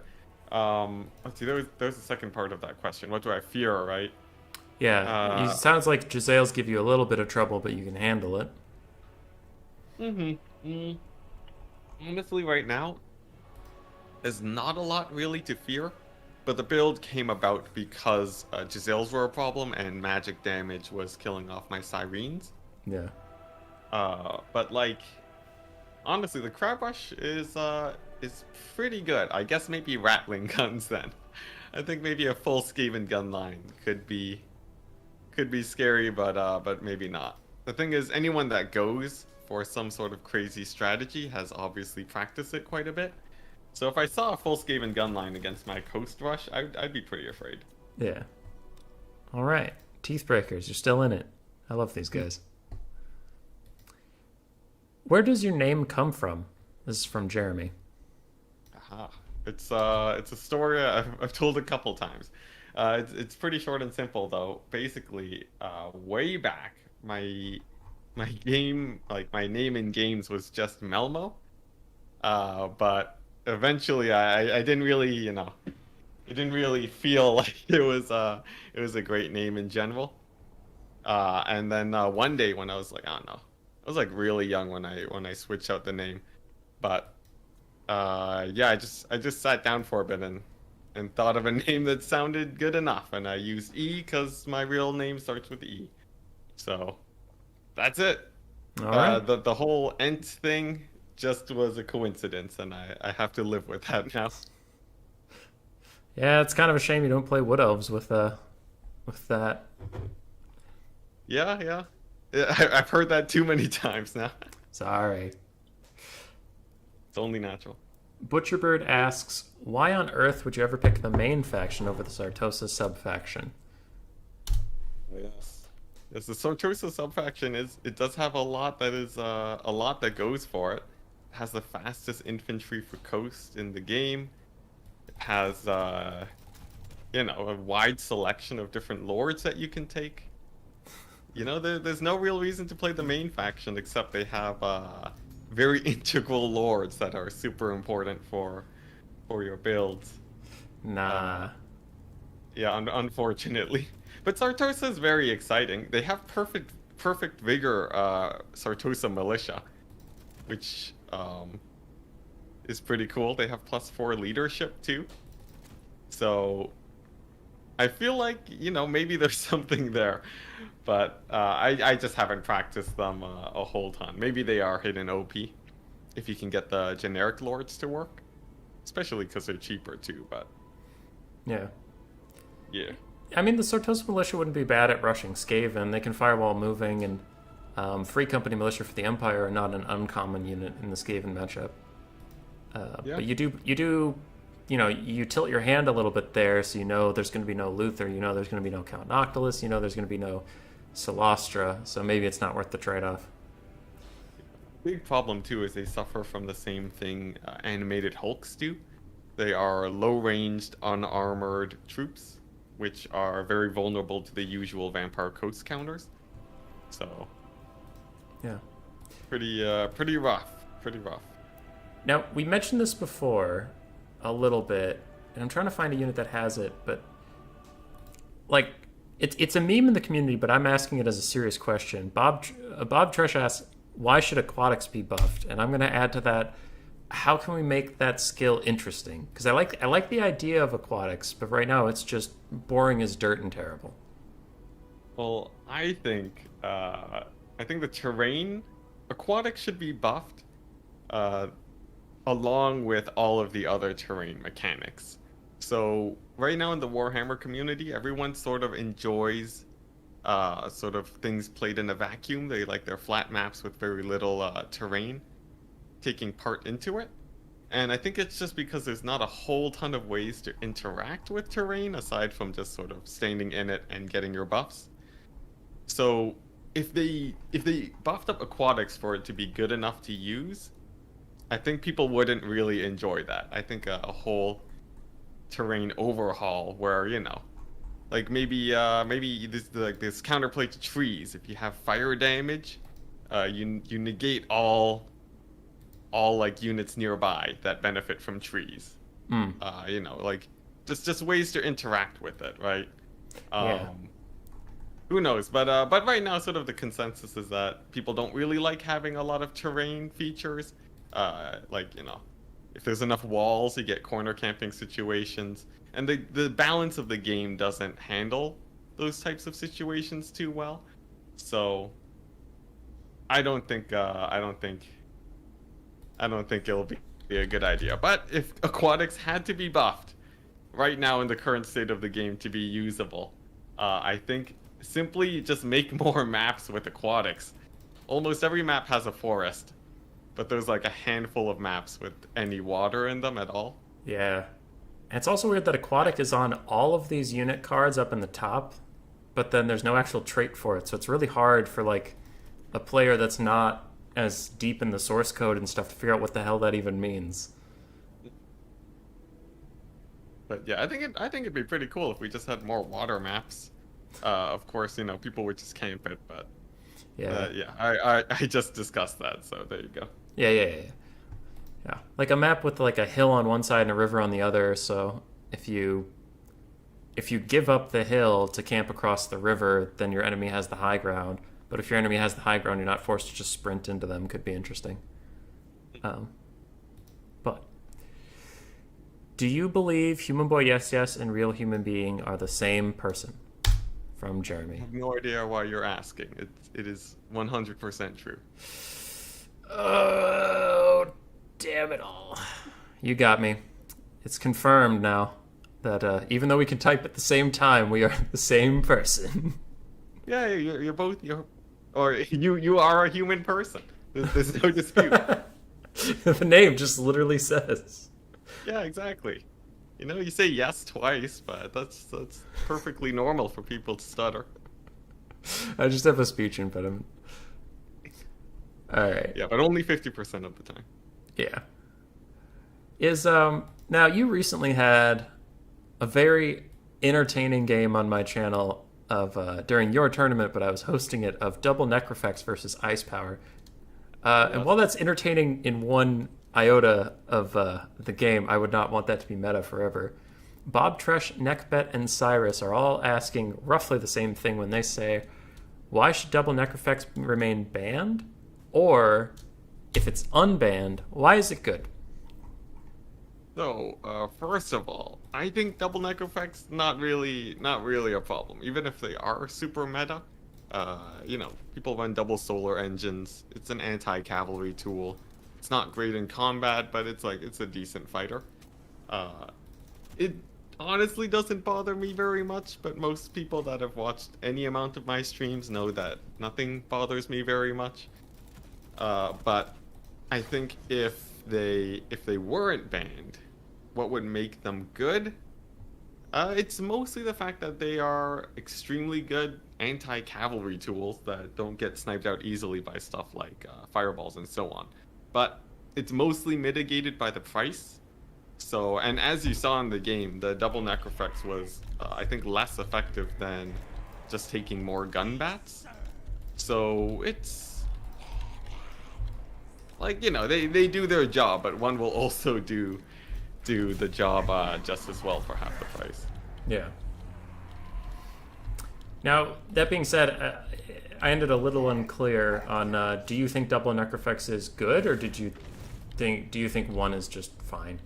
Let's see, there's the second part of that question. What do I fear, right? Yeah, it sounds like Giselles give you a little bit of trouble, but you can handle it. Honestly, right now, there's not a lot really to fear. But the build came about because Giselles were a problem and magic damage was killing off my Sirens. Yeah. But honestly, the Crab Rush is is pretty good. I guess maybe rattling guns then. I think maybe a full Skaven gun line could be scary, but maybe not. The thing is, anyone that goes for some sort of crazy strategy has obviously practiced it quite a bit. So if I saw a full Skaven gun line against my Coast Rush, I'd be pretty afraid. Yeah. All right. Teethbreakers, you're still in it. I love these guys. Where does your name come from? This is from Jeremy. Aha. It's a story I've told a couple times. It's pretty short and simple though. Basically, way back, my game, like my name in games was just Melmo. But eventually I didn't really, it didn't really feel like it was a great name in general. And then one day when I was like, I don't know, I was like really young when I switched out the name, but yeah, I just sat down for a bit and thought of a name that sounded good enough, and I used E because my real name starts with E. So that's it. All right. The whole Ent thing just was a coincidence, and I have to live with that now. Yeah, it's kind of a shame you don't play Wood Elves with that. Yeah. I've heard that too many times now. Sorry. It's only natural. Butcherbird asks, why on earth would you ever pick the main faction over the Sartosa subfaction? Yes. Yes, the Sartosa subfaction it does have a lot that goes for it. It has the fastest infantry for coast in the game. It has a wide selection of different lords that you can take. There's no real reason to play the main faction except they have very integral lords that are super important for your builds. Nah. Yeah, unfortunately. But Sartosa is very exciting. They have perfect vigor Sartosa militia, which is pretty cool. They have +4 leadership too. So I feel like, maybe there's something there. But I just haven't practiced them a whole ton. Maybe they are hidden OP if you can get the generic lords to work. Especially because they're cheaper too, but... Yeah. Yeah. I mean, the Sartosa militia wouldn't be bad at rushing Skaven. They can firewall moving, and Free Company militia for the Empire are not an uncommon unit in the Skaven matchup. Yeah. But you you tilt your hand a little bit there, so there's going to be no Luthor, there's going to be no Count Noctilus, there's going to be no Cylostra, so maybe it's not worth the trade-off. Big problem too is they suffer from the same thing animated Hulks do. They are low-ranged, unarmored troops, which are very vulnerable to the usual Vampire Coast counters. So, yeah, pretty rough. Now, we mentioned this before a little bit, and I'm trying to find a unit that has it, but like it's a meme in the community, but I'm asking it as a serious question. Bob Tresh asks, why should Aquatics be buffed? And I'm going to add to that, how can we make that skill interesting? Because I like the idea of Aquatics, but right now it's just boring as dirt and terrible. Well, I think the terrain Aquatics should be buffed along with all of the other terrain mechanics. So right now in the Warhammer community, everyone sort of enjoys sort of things played in a vacuum. They like their flat maps with very little terrain taking part into it. And I think it's just because there's not a whole ton of ways to interact with terrain aside from just sort of standing in it and getting your buffs. So if they buffed up Aquatics for it to be good enough to use, I think people wouldn't really enjoy that. I think a whole terrain overhaul where, like maybe this counterplay to trees. If you have fire damage, you negate all like units nearby that benefit from trees. Like just ways to interact with it, right? Yeah. Who knows? But right now, sort of the consensus is that people don't really like having a lot of terrain features. If there's enough walls, you get corner camping situations, and the balance of the game doesn't handle those types of situations too well. So I don't think it'll be be a good idea. But if Aquatics had to be buffed right now in the current state of the game to be usable, I think simply just make more maps with Aquatics. Almost every map has a forest, but there's like a handful of maps with any water in them at all. Yeah. And it's also weird that Aquatic is on all of these unit cards up in the top, but then there's no actual trait for it. So it's really hard for like a player that's not as deep in the source code and stuff to figure out what the hell that even means. But yeah, I think it'd be pretty cool if we just had more water maps. Of course, you know, people would just camp it, but yeah, I just discussed that, so there you go. Yeah, like a map with like a hill on one side and a river on the other. So if you give up the hill to camp across the river, then your enemy has the high ground. But if your enemy has the high ground, you're not forced to just sprint into them. Could be interesting. But do you believe Human Boy Yes Yes and Real Human Being are the same person? From Jeremy. I have no idea why you're asking. It is 100% true. Oh, damn it all. You got me. It's confirmed now that even though we can type at the same time, we are the same person. Yeah, you're both, you are a human person. There's no dispute. The name just literally says. Yeah, exactly. You know, you say yes twice, but that's perfectly normal for people to stutter. I just have a speech impediment. All right. Yeah, but only 50% of the time. Yeah. Now you recently had a very entertaining game on my channel of during your tournament, but I was hosting it, of double Necrofex versus Ice Power. And while that's entertaining in one iota of the game, I would not want that to be meta forever. Bob Tresh, Neckbet, and Cyrus are all asking roughly the same thing when they say, why should double Necrofex remain banned? Or, if it's unbanned, why is it good? So, first of all, I think double Necrofex not really a problem. Even if they are super meta, you know, people run double solar engines. It's an anti-cavalry tool. It's not great in combat, but it's a decent fighter. It honestly doesn't bother me very much, but most people that have watched any amount of my streams know that nothing bothers me very much. But I think if they weren't banned, what would make them good? It's mostly the fact that they are extremely good anti-cavalry tools that don't get sniped out easily by stuff like fireballs and so on. But it's mostly mitigated by the price. So, and as you saw in the game, the double Necrofex was, I think, less effective than just taking more gun bats. So it's like, you know, they do their job, but one will also do the job just as well for half the price. Yeah. Now, that being said, I ended a little unclear on, do you think double Necrofex is good, or do you think one is just fine?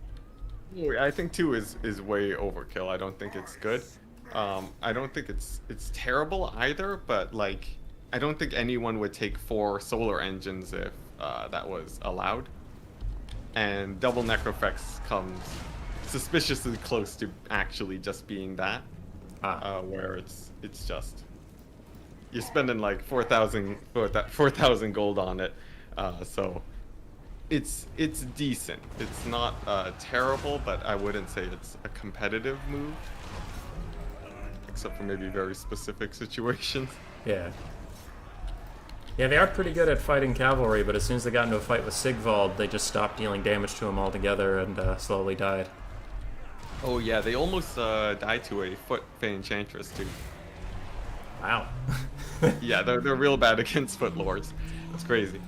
I think 2 is way overkill. I don't think it's good. I don't think it's terrible either, but like, I don't think anyone would take 4 solar engines if that was allowed. And double Necrofex comes suspiciously close to actually just being that, where it's just you're spending like 4,000 gold on it, so it's decent. It's not terrible, but I wouldn't say it's a competitive move, except for maybe very specific situations. Yeah. Yeah, they are pretty good at fighting cavalry, but as soon as they got into a fight with Sigvald, they just stopped dealing damage to him altogether and slowly died. Oh yeah, they almost died to a foot enchantress too. Wow. Yeah, they're real bad against foot lords. It's crazy.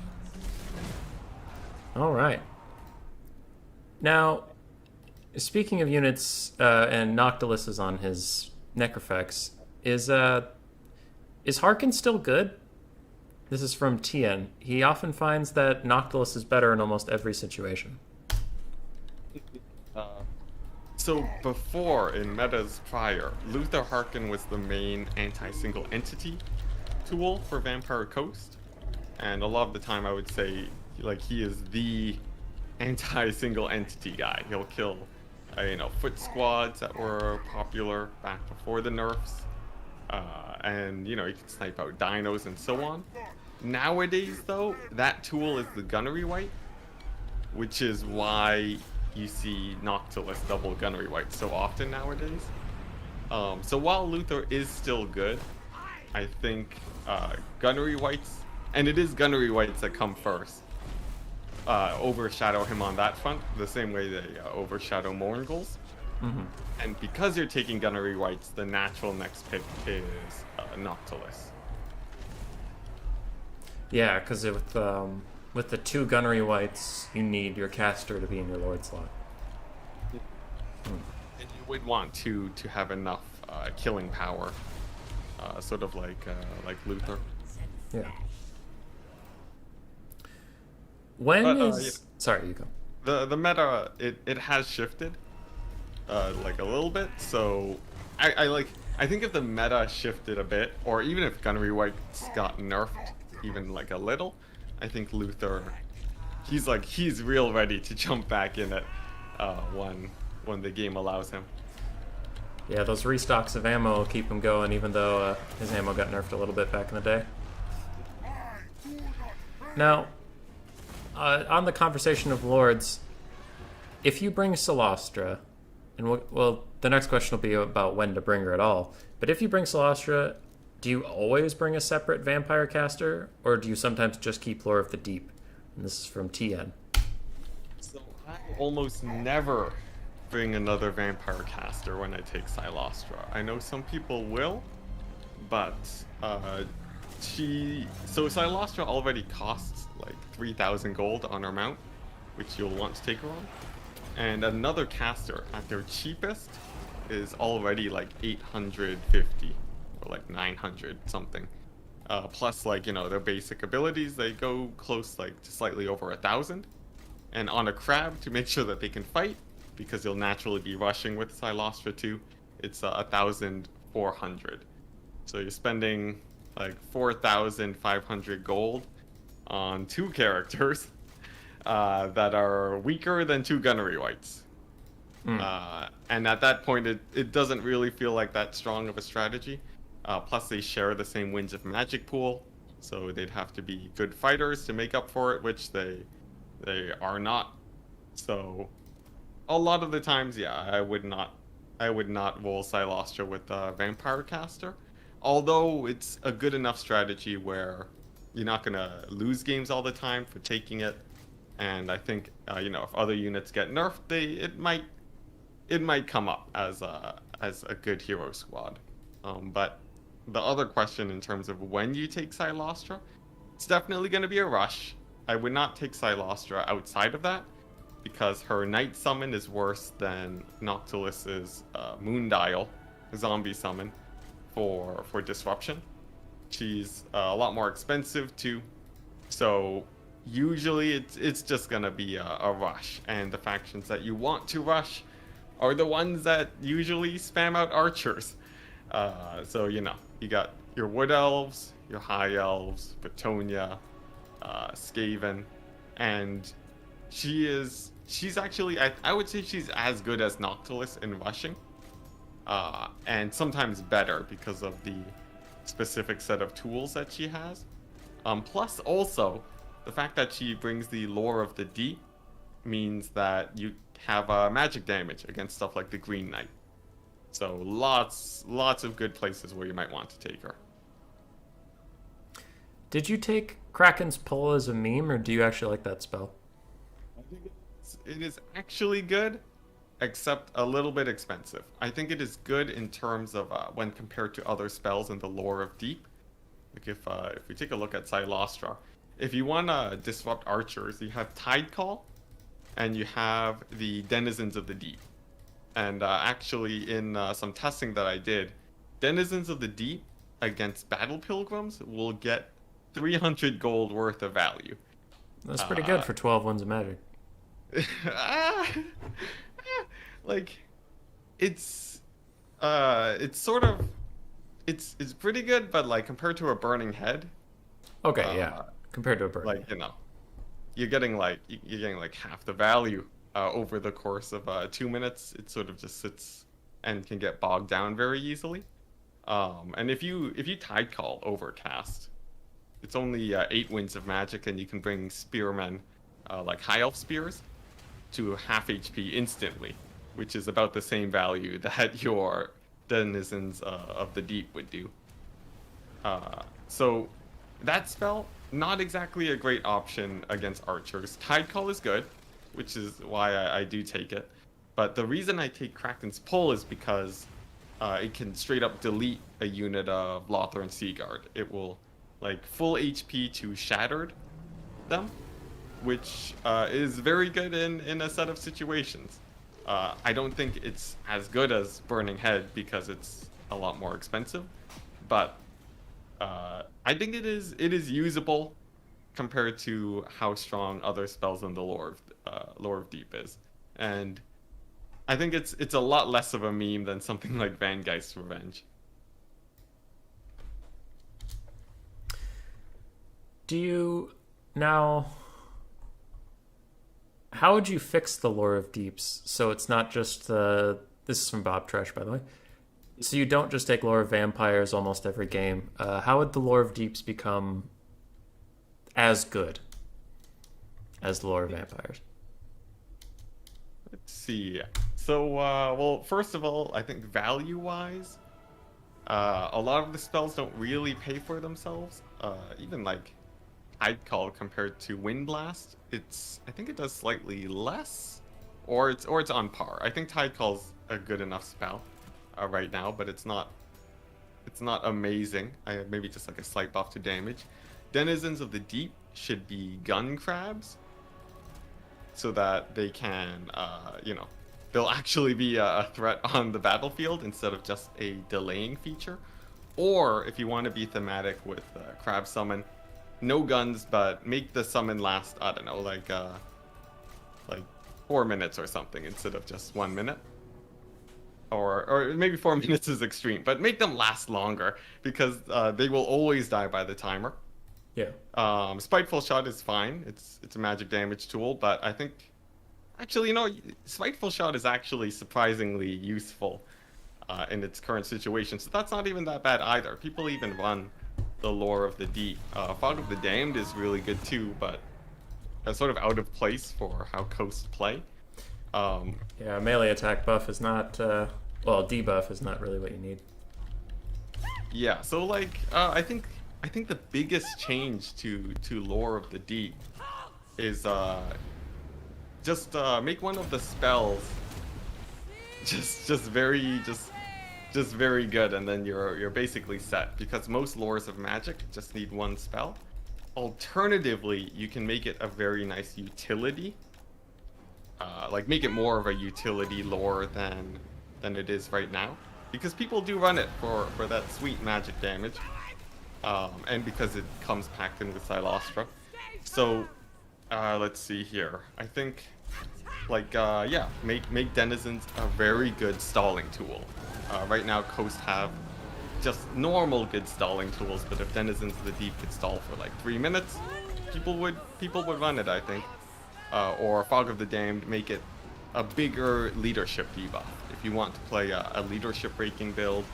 All right. Now, speaking of units, and Noctilus is on his Necrofex, is Harkon still good? This is from Tien. He often finds that Noctilus is better in almost every situation. So before, in metas prior, Luthor Harkon was the main anti-single entity tool for Vampire Coast. And a lot of the time I would say, like, he is the anti-single entity guy. He'll kill, foot squads that were popular back before the nerfs. And, he can snipe out dinos and so on. Nowadays, though, that tool is the Gunnery Wight, which is why you see Noctilus double Gunnery Wight so often nowadays. So while Luthor is still good, I think Gunnery Wights, and it is Gunnery Wights that come first, overshadow him on that front, the same way they overshadow Mourngals. Mm-hmm. And because you're taking Gunnery Wights, the natural next pick is Noctilus. Yeah, because with the 2 Gunnery Wights, you need your caster to be in your Lord slot. And you would want to have enough killing power, sort of like Luthor. Yeah. When is... Sorry, you go. The meta, it has shifted, like a little bit. So I think if the meta shifted a bit, or even if Gunnery Wights got nerfed even like a little, I think Luthor, he's real ready to jump back in it when the game allows him. Yeah, those restocks of ammo will keep him going, even though his ammo got nerfed a little bit back in the day. Now, on the conversation of lords, if you bring Cylostra, and well, the next question will be about when to bring her at all, but if you bring Cylostra, do you always bring a separate vampire caster, or do you sometimes just keep Lore of the Deep? And this is from TN. So I almost never bring another vampire caster when I take Cylostra. I know some people will, but Cylostra already costs like 3,000 gold on her mount, which you'll want to take her on. And another caster at their cheapest is already like 850 or like 900 something. Plus, like, their basic abilities, they go close like to slightly over 1,000. And on a crab, to make sure that they can fight, because you'll naturally be rushing with Cylostra too, it's 1,400. So you're spending like 4,500 gold on 2 characters that are weaker than 2 Gunnery Wights. And at that point, it doesn't really feel like that strong of a strategy. Plus, they share the same Winds of Magic pool, so they'd have to be good fighters to make up for it, which they are not. So, a lot of the times, yeah, I would not roll Cylostra with Vampire Caster. Although it's a good enough strategy where you're not gonna lose games all the time for taking it, and I think if other units get nerfed, it might come up as a good hero squad. But the other question in terms of when you take Cylostra, it's definitely going to be a rush. I would not take Cylostra outside of that, because her Night Summon is worse than Noctilus's Moondial zombie summon for disruption. She's a lot more expensive too, so usually it's just going to be a rush, and the factions that you want to rush are the ones that usually spam out archers. So, you got your Wood Elves, your High Elves, Bretonia, Skaven, and she's actually, I would say she's as good as Noctilus in rushing, and sometimes better because of the specific set of tools that she has. Plus, also, the fact that she brings the Lore of the Deep means that you have magic damage against stuff like the Green Knight. So lots of good places where you might want to take her. Did you take Kraken's Pull as a meme, or do you actually like that spell? I think it is actually good, except a little bit expensive. I think it is good in terms of when compared to other spells in the Lore of Deep. Like if we take a look at Cylostra, if you want to disrupt archers, you have Tide Call, and you have the Denizens of the Deep. And actually, in some testing that I did, Denizens of the Deep against Battle Pilgrims will get 300 gold worth of value. That's pretty good for 12 Winds of Magic. Like, it's sort of, it's pretty good, but like compared to a Burning Head. Okay, yeah, compared to a burning. Like, you're getting like half the value over the course of 2 minutes. It sort of just sits and can get bogged down very easily. And if you tide call Overcast, it's only 8 winds of magic, and you can bring spearmen like high elf spears to half HP instantly, which is about the same value that your denizens of the deep would do. So that spell, not exactly a great option against archers. Tide call is good, which is why I do take it. But the reason I take Kraken's Pull is because it can straight up delete a unit of Lothar and Seaguard. It will like full HP to shattered them, which is very good in a set of situations. I don't think it's as good as Burning Head because it's a lot more expensive, but I think it is usable compared to how strong other spells in the lore of Deep is, and I think it's a lot less of a meme than something like Vangeist's Revenge. Do you now? How would you fix the lore of Deeps so it's not just the? This is from Bob Tresh, by the way. So you don't just take lore of vampires almost every game. How would the lore of Deeps become as good as the lore of vampires? Let's see. So, well, first of all, I think value-wise, a lot of the spells don't really pay for themselves. Even like Tide Call compared to Wind Blast, I think it does slightly less, or it's on par. I think Tide Call's a good enough spell right now, but it's not amazing. Maybe just like a slight buff to damage. Denizens of the Deep should be gun crabs, so that they can, they'll actually be a threat on the battlefield instead of just a delaying feature. Or if you want to be thematic with crab summon, no guns, but make the summon last, I don't know, like 4 minutes or something instead of just 1 minute. Or maybe 4 minutes is extreme, but make them last longer because they will always die by the timer. Yeah. Spiteful Shot is fine. It's a magic damage tool, but I think actually, Spiteful Shot is actually surprisingly useful in its current situation. So that's not even that bad either. People even run the Lore of the Deep. Fog of the Damned is really good too, but sort of out of place for how Coast play. Yeah, melee attack buff is not, debuff is not really what you need. Yeah, so like, I think the biggest change to Lore of the Deep is just make one of the spells just very good, and then you're basically set, because most lores of magic just need one spell. Alternatively, you can make it a very nice utility. Like make it more of a utility lore than it is right now, because people do run it for that sweet magic damage, and because it comes packed in with Cylostra. So let's see here. I think make Denizens a very good stalling tool. Right now Coast have just normal good stalling tools, but if Denizens of the Deep could stall for like 3 minutes, people would run it, I think. Or Fog of the Damned, make it a bigger leadership debuff. If you want to play a leadership breaking build,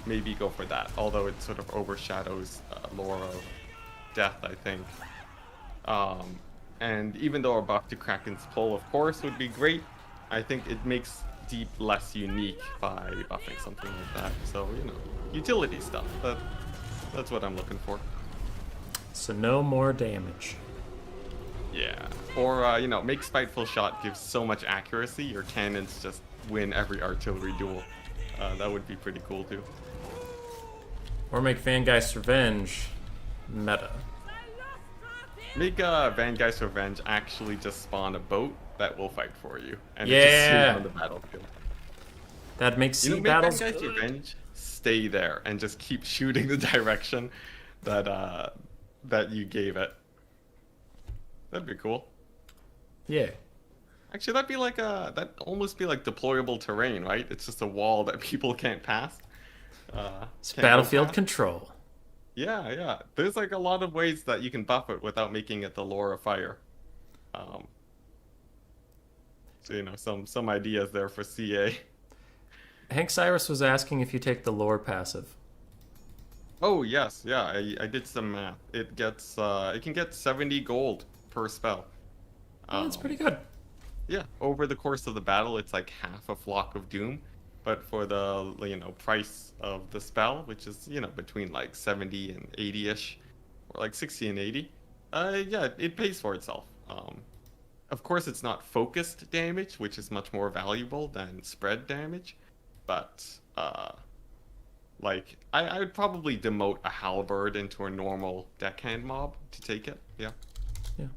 maybe go for that. Although it sort of overshadows Lore of Death, I think. And even though a buff to Kraken's Pull, of course, would be great, I think it makes Deep less unique by buffing something like that. So, utility stuff. That's what I'm looking for. So no more damage. Yeah. Or, make Spiteful Shot give so much accuracy, your cannons just win every artillery duel. That would be pretty cool, too. Or make Vangeist's Revenge meta. Make Vangeist's Revenge actually just spawn a boat that will fight for you. And yeah! It just stays on the battlefield. That makes sea battles make Vangeist's Revenge stay there and just keep shooting the direction that you gave it. That'd be cool. Yeah. Actually, that'd almost be like deployable terrain, right? It's just a wall that people can't pass. It's battlefield control. Yeah. There's like a lot of ways that you can buff it without making it the Lore of Fire. Um, so some ideas there for CA. Hank Cyrus was asking if you take the lore passive. Oh yes, yeah, I did some math. It can get 70 gold per spell. Oh, that's Um, pretty good. yeah, over the course of the battle, it's like half a Flock of Doom, but for the price of the spell, which is between like 70 and 80-ish, or like 60 and 80, yeah, it pays for itself. Of course, it's not focused damage, which is much more valuable than spread damage, but like I would probably demote a halberd into a normal deckhand mob to take it. Yeah. Yeah.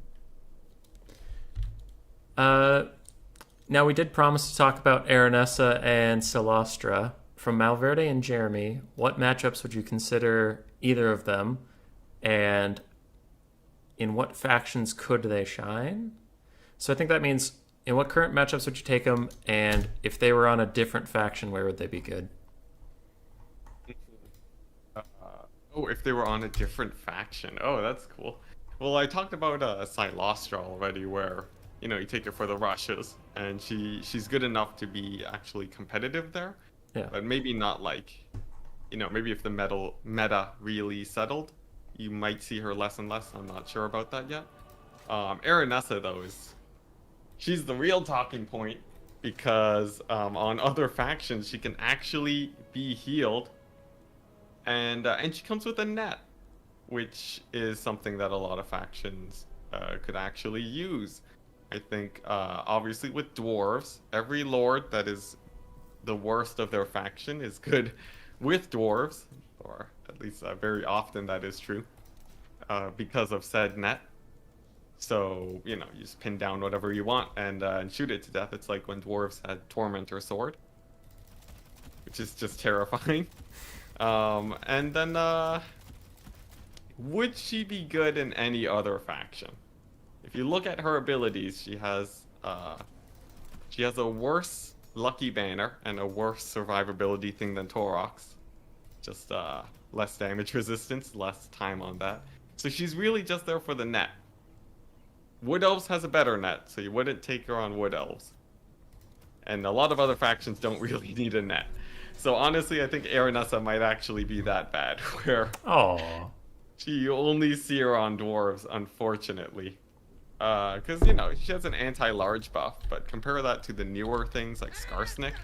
Now we did promise to talk about Aranessa and Cylostra. From Malverde and Jeremy, what matchups would you consider either of them, and in what factions could they shine? So I think that means in what current matchups would you take them, and if they were on a different faction, where would they be good? Uh, oh, if they were on a different faction. Oh, that's cool. Well, I talked about Cylostra already, where you take her for the rushes, and she's good enough to be actually competitive there. Yeah. But maybe not like, maybe if the meta really settled, you might see her less and less. I'm not sure about that yet. Aranessa though she's the real talking point because on other factions she can actually be healed, and she comes with a net, which is something that a lot of factions could actually use. I think obviously with dwarves, every lord that is the worst of their faction is good with dwarves, or at least very often that is true, because of said net. So, you just pin down whatever you want and shoot it to death. It's like when dwarves had Tormentor Sword, which is just terrifying. And then, would she be good in any other faction? If you look at her abilities, she has a worse Lucky Banner and a worse survivability thing than Torox. Just less damage resistance, less time on that. So she's really just there for the net. Wood Elves has a better net, so you wouldn't take her on Wood Elves. And a lot of other factions don't really need a net. So honestly, I think Aranessa might actually be that bad, where you only see her on dwarves, unfortunately. Because, she has an anti-large buff, but compare that to the newer things like Skarsnik.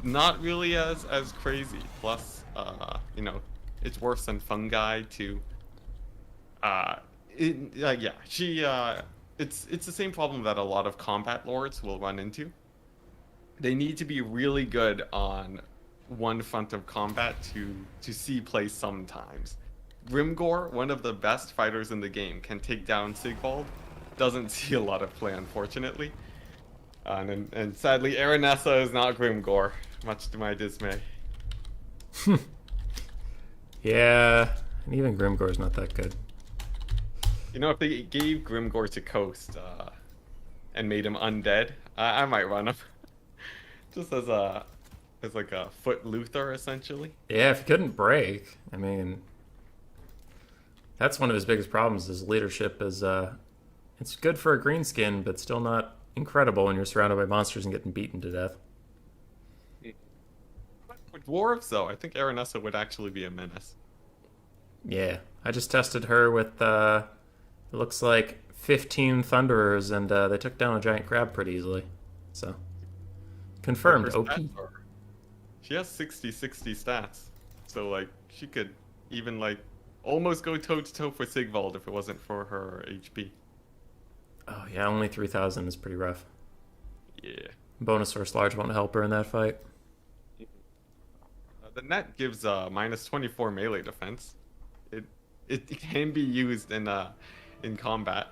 Not really as crazy. Plus, it's worse than fungi too. Yeah, it's the same problem that a lot of combat lords will run into. They need to be really good on one front of combat to see play sometimes. Grimgor, one of the best fighters in the game, can take down Sigvald. Doesn't see a lot of play, unfortunately. And sadly, Aranessa is not Grimgor, much to my dismay. Yeah, and even Grimgor's not that good. If they gave Grimgor to Coast and made him undead, I might run him. Just as like a foot Luthor, essentially. Yeah, if he couldn't break, I mean, that's one of his biggest problems. His leadership is it's good for a greenskin, but still not incredible when you're surrounded by monsters and getting beaten to death. For dwarves, though, I think Aranessa would actually be a menace. Yeah, I just tested her with it looks like 15 Thunderers, and they took down a giant crab pretty easily. So confirmed. OP. She has 60 stats, so like she could even like almost go toe to toe for Sigvald if it wasn't for her HP. Oh yeah, only 3,000 is pretty rough. Yeah. Bonus Source Large won't help her in that fight. The net gives minus 24 melee defense. It can be used in combat.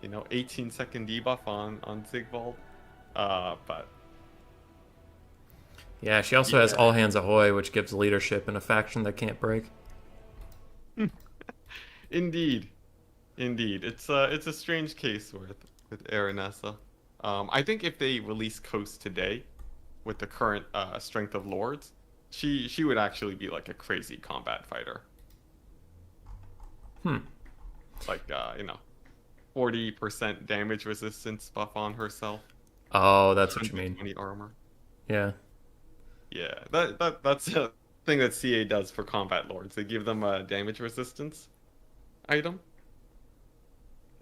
18-second debuff on Sigvald. But yeah, she also has All Hands Ahoy, which gives leadership in a faction that can't break. Indeed. It's a strange case with Aranessa. I think if they release Coast today, with the current strength of lords, she would actually be like a crazy combat fighter. Like 40% damage resistance buff on herself. Oh, that's what you mean. 120 armor. Yeah. Yeah, that's a thing that CA does for combat lords. They give them a damage resistance item,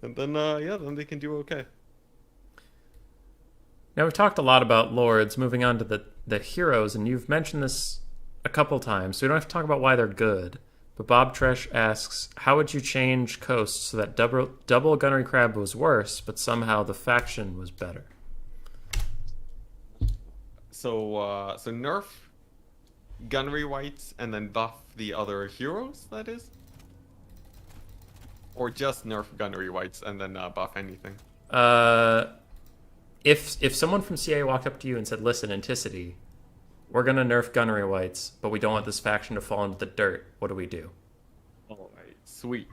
and then yeah, then they can do okay. Now we've talked a lot about lords. Moving on to the heroes, and you've mentioned this a couple times, so we don't have to talk about why they're good. But Bob Tresh asks, how would you change Coast so that double Gunnery Crab was worse, but somehow the faction was better? So nerf Gunnery Wights and then buff the other heroes, that is? Or just nerf Gunnery Wights and then buff anything? If someone from CA walked up to you and said, listen, Enticity, we're going to nerf Gunnery Wights, but we don't want this faction to fall into the dirt, what do we do? Alright, sweet.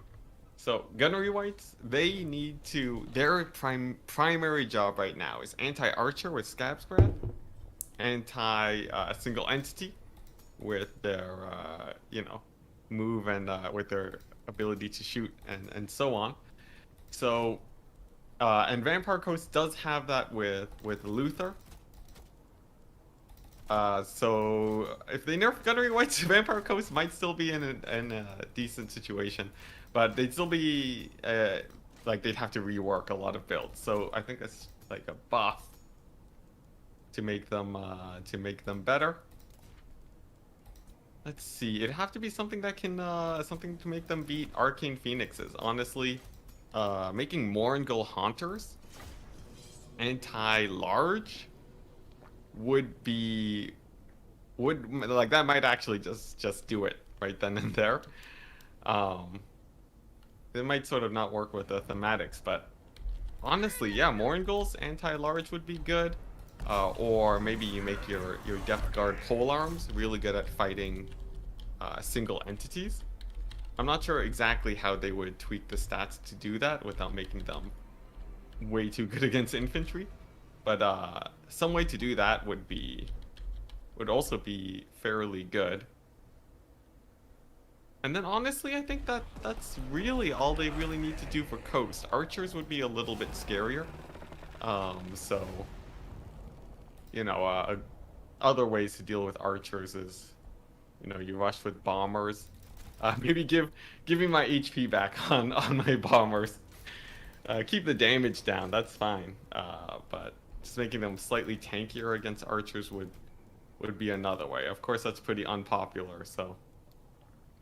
So, Gunnery Wights, they need to... Their primary job right now is anti-archer with Scab's Breath, anti-single entity with their, you know, move and with their ability to shoot and so on. So, and Vampire Coast does have that with Luthor. So if they nerf Gunnery Wights, Vampire Coast might still be in a decent situation, but they'd still be like they'd have to rework a lot of builds. So I think that's like a buff to make them better. Let's see. It'd have to be something that can something to make them beat Arcane Phoenixes. Honestly, making Mourngals Haunters anti-large would like that might actually just do it right then and there. It might sort of not work with the thematics, but honestly, yeah, Mourngals anti-large would be good. Or maybe you make your Death Guard polearms really good at fighting single entities. I'm not sure exactly how they would tweak the stats to do that without making them way too good against infantry. But some way to do that would also be fairly good. And then honestly, I think that's really all they really need to do for Coast. Archers would be a little bit scarier. So, you know, other ways to deal with archers is, you know, you rush with bombers. Maybe give me my HP back on my bombers. Keep the damage down, that's fine. But just making them slightly tankier against archers would be another way. Of course, that's pretty unpopular, so,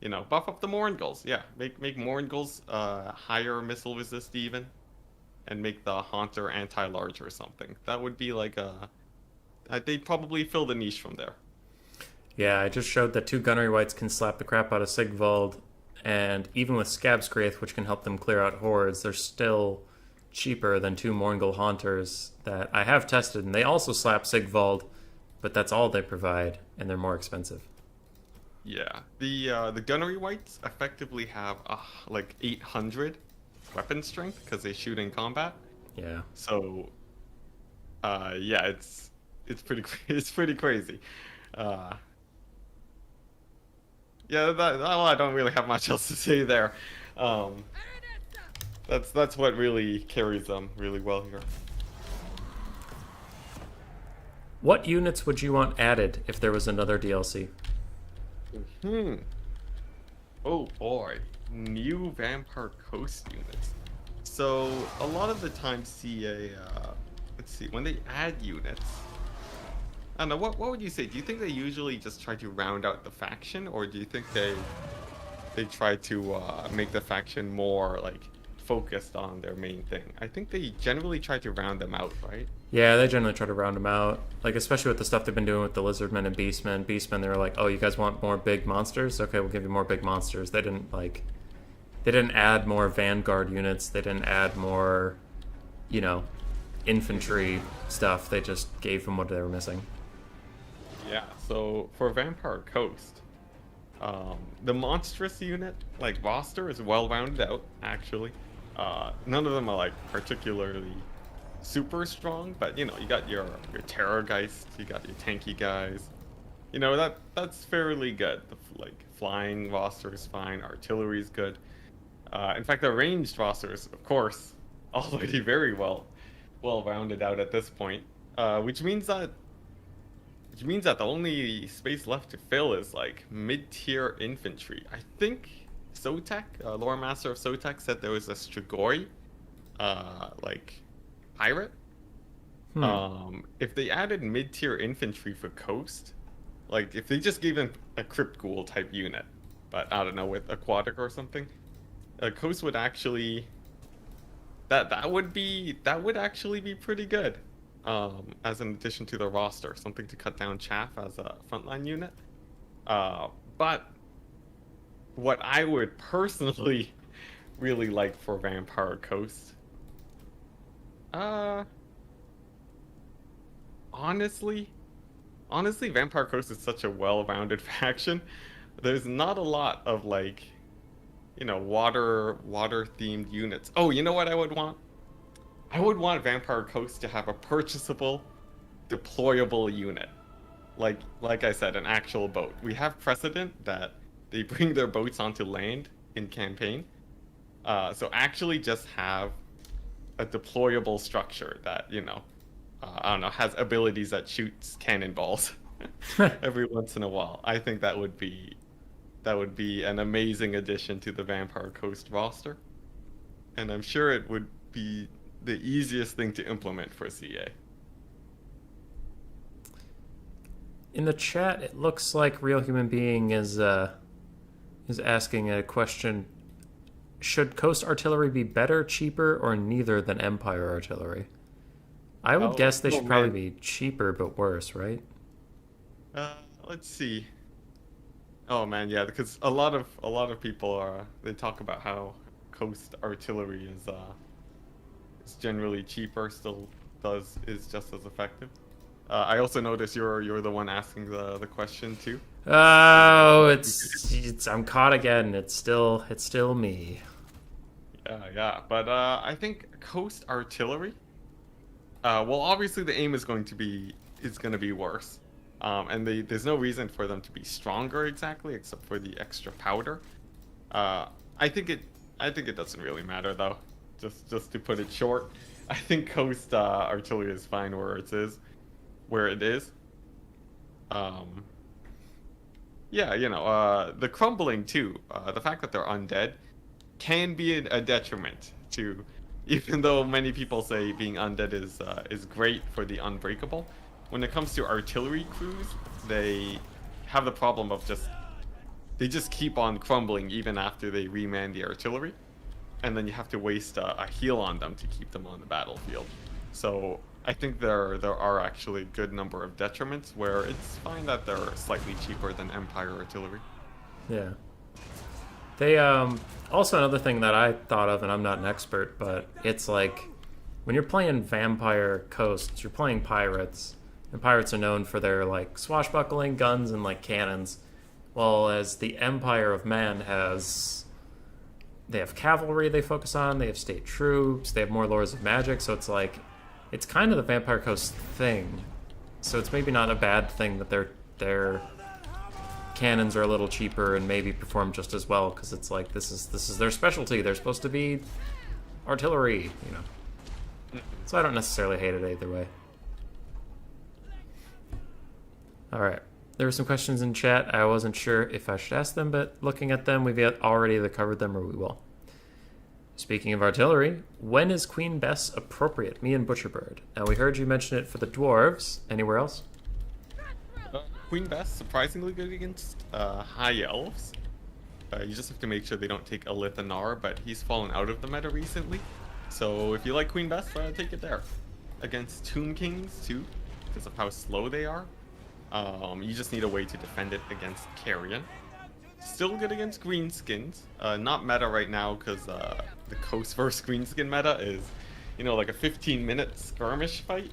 you know, buff up the Mourngals. Yeah, make Mourngals higher missile resist even, and make the Haunter anti-large or something. That would be like they'd probably fill the niche from there. Yeah, I just showed that 2 Gunnery Wights can slap the crap out of Sigvald, and even with Scab's Graith, which can help them clear out hordes, they're still cheaper than 2 Mourngals Haunters that I have tested, and they also slap Sigvald, but that's all they provide, and they're more expensive. Yeah, the Gunnery Wights effectively have like 800 weapon strength because they shoot in combat. Yeah. So, yeah, it's pretty crazy. Yeah, well, I don't really have much else to say there. That's what really carries them really well here. What units would you want added if there was another DLC? Oh boy, new Vampire Coast units. So a lot of the time, CA, let's see, when they add units, I don't know, what would you say? Do you think they usually just try to round out the faction, or do you think they try to make the faction more like focused on their main thing? I think they generally try to round them out, right? Yeah, they generally try to round them out. Like, especially with the stuff they've been doing with the Lizardmen and Beastmen. Beastmen, they were like, oh, you guys want more big monsters? Okay, we'll give you more big monsters. They didn't add more Vanguard units. They didn't add more, you know, infantry stuff. They just gave them what they were missing. Yeah, so for Vampire Coast, the monstrous unit, like roster, is well rounded out, actually. None of them are like particularly super strong, but you know, you got your Terrorgeist, you got your tanky guys. You know, that's fairly good. The like flying roster is fine, artillery is good. In fact, the ranged roster is, of course, already very well rounded out at this point. Which means that the only space left to fill is like mid-tier infantry. I think Sotek, lore master of Sotek, said there was a Strigoi, like pirate. Hmm. If they added mid-tier infantry for Coast, like if they just gave them a Crypt Ghoul type unit, but I don't know, with Aquatic or something, Coast would actually that would actually be pretty good. As an addition to the roster, something to cut down chaff as a frontline unit. But what I would personally really like for Vampire Coast, uh, honestly, Vampire Coast is such a well-rounded faction. There's not a lot of like, water themed units. Oh, you know what I would want? I would want Vampire Coast to have a purchasable, deployable unit. Like I said, an actual boat. We have precedent that they bring their boats onto land in campaign. So actually just have a deployable structure that, I don't know, has abilities that shoots cannonballs every once in a while. I think that would be an amazing addition to the Vampire Coast roster. And I'm sure it would be the easiest thing to implement for CA. In the chat, it looks like Real Human Being is asking a question. Should Coast Artillery be better, cheaper, or neither than Empire Artillery? I would guess they should probably be cheaper, but worse, right? Let's see. Oh man, yeah, because a lot of people they talk about how Coast Artillery is generally cheaper, still is just as effective. I also notice you're the one asking the question too. Oh, it's I'm caught again. It's still me. Yeah. But I think Coast Artillery. Well, obviously the aim is going to be worse, and there's no reason for them to be stronger exactly, except for the extra powder. I think it doesn't really matter though. Just to put it short, I think Coast Artillery is fine where it is. Yeah, the crumbling too. The fact that they're undead can be a detriment to, even though many people say being undead is great for the unbreakable. When it comes to artillery crews, they have the problem of they just keep on crumbling even after they reman the artillery, and then you have to waste a heal on them to keep them on the battlefield. So I think there are actually a good number of detriments where it's fine that they're slightly cheaper than Empire Artillery. Yeah. They also another thing that I thought of, and I'm not an expert, but it's like when you're playing Vampire Coasts, you're playing pirates, and pirates are known for their like swashbuckling guns and like cannons, while as the Empire of Man they have cavalry they focus on, they have state troops, they have more lords of magic, so it's like it's kind of the Vampire Coast thing. So it's maybe not a bad thing that their cannons are a little cheaper and maybe perform just as well, because it's like this is their specialty. They're supposed to be artillery, So I don't necessarily hate it either way. All right. There were some questions in chat. I wasn't sure if I should ask them, but looking at them, we've already either covered them or we will. Speaking of artillery, when is Queen Bess appropriate? Me and Butcherbird. Now, we heard you mention it for the dwarves. Anywhere else? Queen Bess, surprisingly good against high elves. You just have to make sure they don't take a Lithanar, but he's fallen out of the meta recently. So if you like Queen Bess, take it there. Against Tomb Kings, too, because of how slow they are. You just need a way to defend it against Carrion. Still good against Greenskins. Not meta right now because the Coast vs Greenskin meta is, like a 15-minute skirmish fight.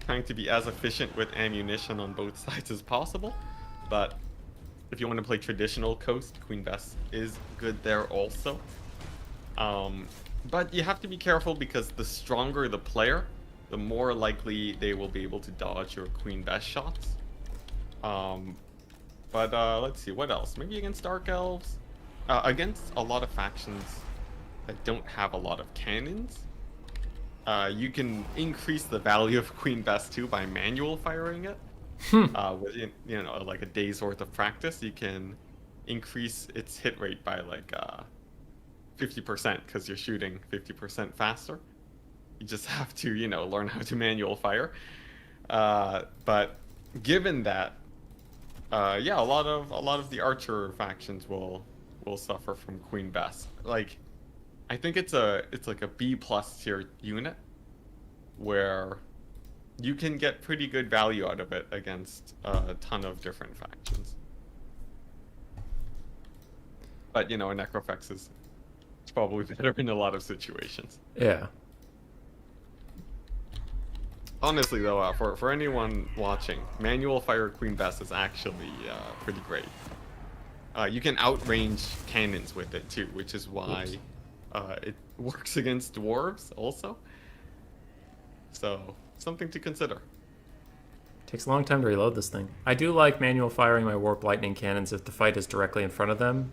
Trying to be as efficient with ammunition on both sides as possible. But if you want to play traditional Coast, Queen Bess is good there also. But you have to be careful because the stronger the player, the more likely they will be able to dodge your Queen Bess shots. But let's see, what else? Maybe against Dark Elves? Against a lot of factions that don't have a lot of cannons, You can increase the value of Queen Bess too by manual firing it. With like a day's worth of practice, you can increase its hit rate by like 50% because you're shooting 50% faster. You just have to, learn how to manual fire. But given that, yeah, a lot of the archer factions will suffer from Queen Bess. Like, I think it's like a B plus tier unit where you can get pretty good value out of it against a ton of different factions. But a Necrofex is probably better in a lot of situations. Yeah. Honestly, though, for anyone watching, manual fire Queen Bess is actually pretty great. You can outrange cannons with it too, which is why it works against dwarves also. So, something to consider. Takes a long time to reload this thing. I do like manual firing my warp lightning cannons if the fight is directly in front of them,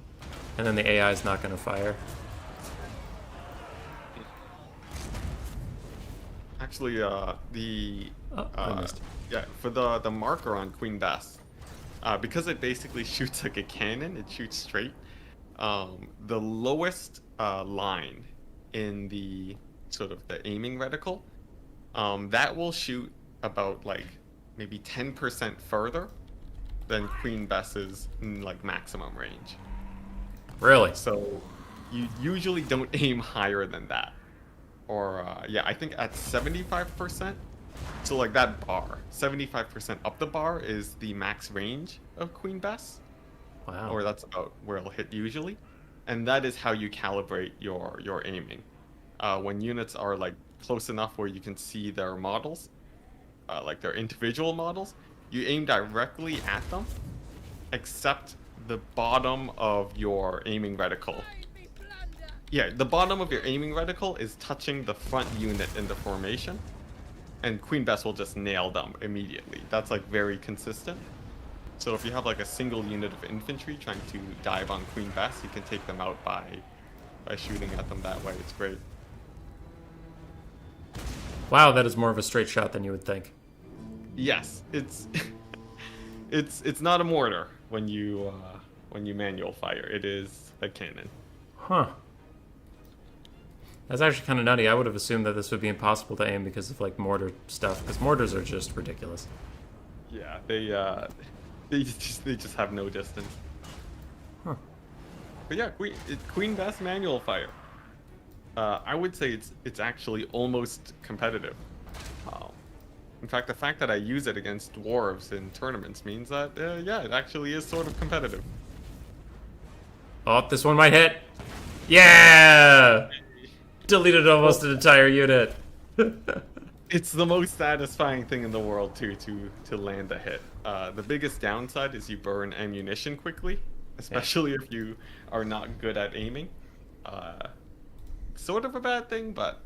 and then the AI is not going to fire. Actually, I missed. yeah, for the marker on Queen Bess, because it basically shoots like a cannon, it shoots straight. The lowest line in the sort of the aiming reticle, that will shoot about like maybe 10% further than Queen Bess's like maximum range. Really? So you usually don't aim higher than that. Or yeah, I think at 75%. So like that bar, 75% up the bar is the max range of Queen Bess. Wow. Or that's about where it'll hit usually. And that is how you calibrate your aiming. When units are like close enough where you can see their models, like their individual models, you aim directly at them, except the bottom of your aiming reticle. Yeah, the bottom of your aiming reticle is touching the front unit in the formation, and Queen Bess will just nail them immediately. That's like very consistent. So if you have like a single unit of infantry trying to dive on Queen Bess, you can take them out by shooting at them that way. It's great. Wow, that is more of a straight shot than you would think. Yes, it's it's not a mortar when you manual fire. It is a cannon. Huh. That's actually kind of nutty. I would have assumed that this would be impossible to aim because of like mortar stuff, because mortars are just ridiculous. Yeah, they just have no distance. Huh. But yeah, Queen Bess manual fire. I would say it's actually almost competitive. In fact, the fact that I use it against dwarves in tournaments means that yeah, it actually is sort of competitive. Oh, this one might hit. Yeah! Deleted almost an entire unit. It's the most satisfying thing in the world too to land a hit. The biggest downside is you burn ammunition quickly, especially if you are not good at aiming. Sort of a bad thing, but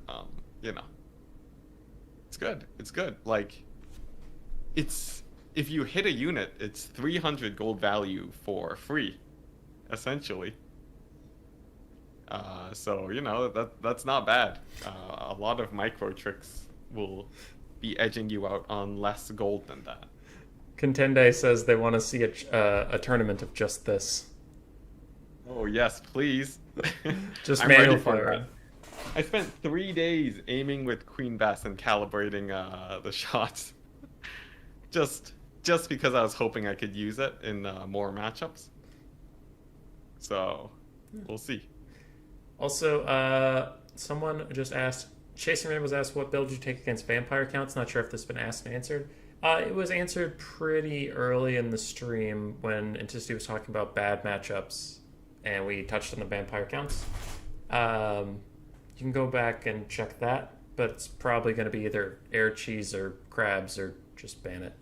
it's good. It's good. Like, it's if you hit a unit, it's 300 gold value for free, essentially. So that's not bad. A lot of micro tricks will be edging you out on less gold than that. Contende says they want to see a tournament of just this. Oh yes, please. Just I'm manual ready for firing. that. I spent 3 days aiming with Queen Bess and calibrating the shots, just because I was hoping I could use it in more matchups. So we'll see. Also, someone just asked, Chasing Man was asked what build you take against vampire counts. Not sure if this has been asked and answered. It was answered pretty early in the stream when Enticity was talking about bad matchups, and we touched on the vampire counts. You can go back and check that, but it's probably going to be either air cheese or crabs or just ban it.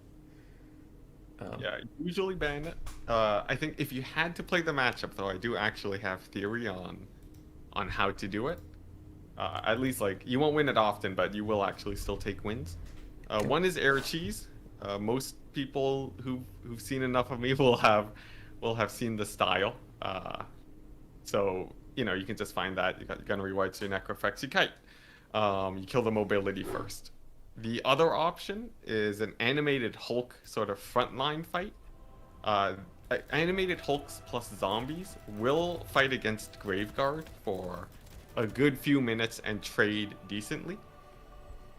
Yeah, usually ban it. I think if you had to play the matchup, though, I do actually have theory on how to do it. At least, like, you won't win it often, but you will actually still take wins. One is air cheese. Most people who've seen enough of me will have seen the style. So you can just find that. You got Gunnery, Wights, your Necrofex, you kite. You kill the mobility first. The other option is an animated Hulk sort of frontline fight. Uh, Animated Hulks plus zombies will fight against Graveguard for a good few minutes and trade decently.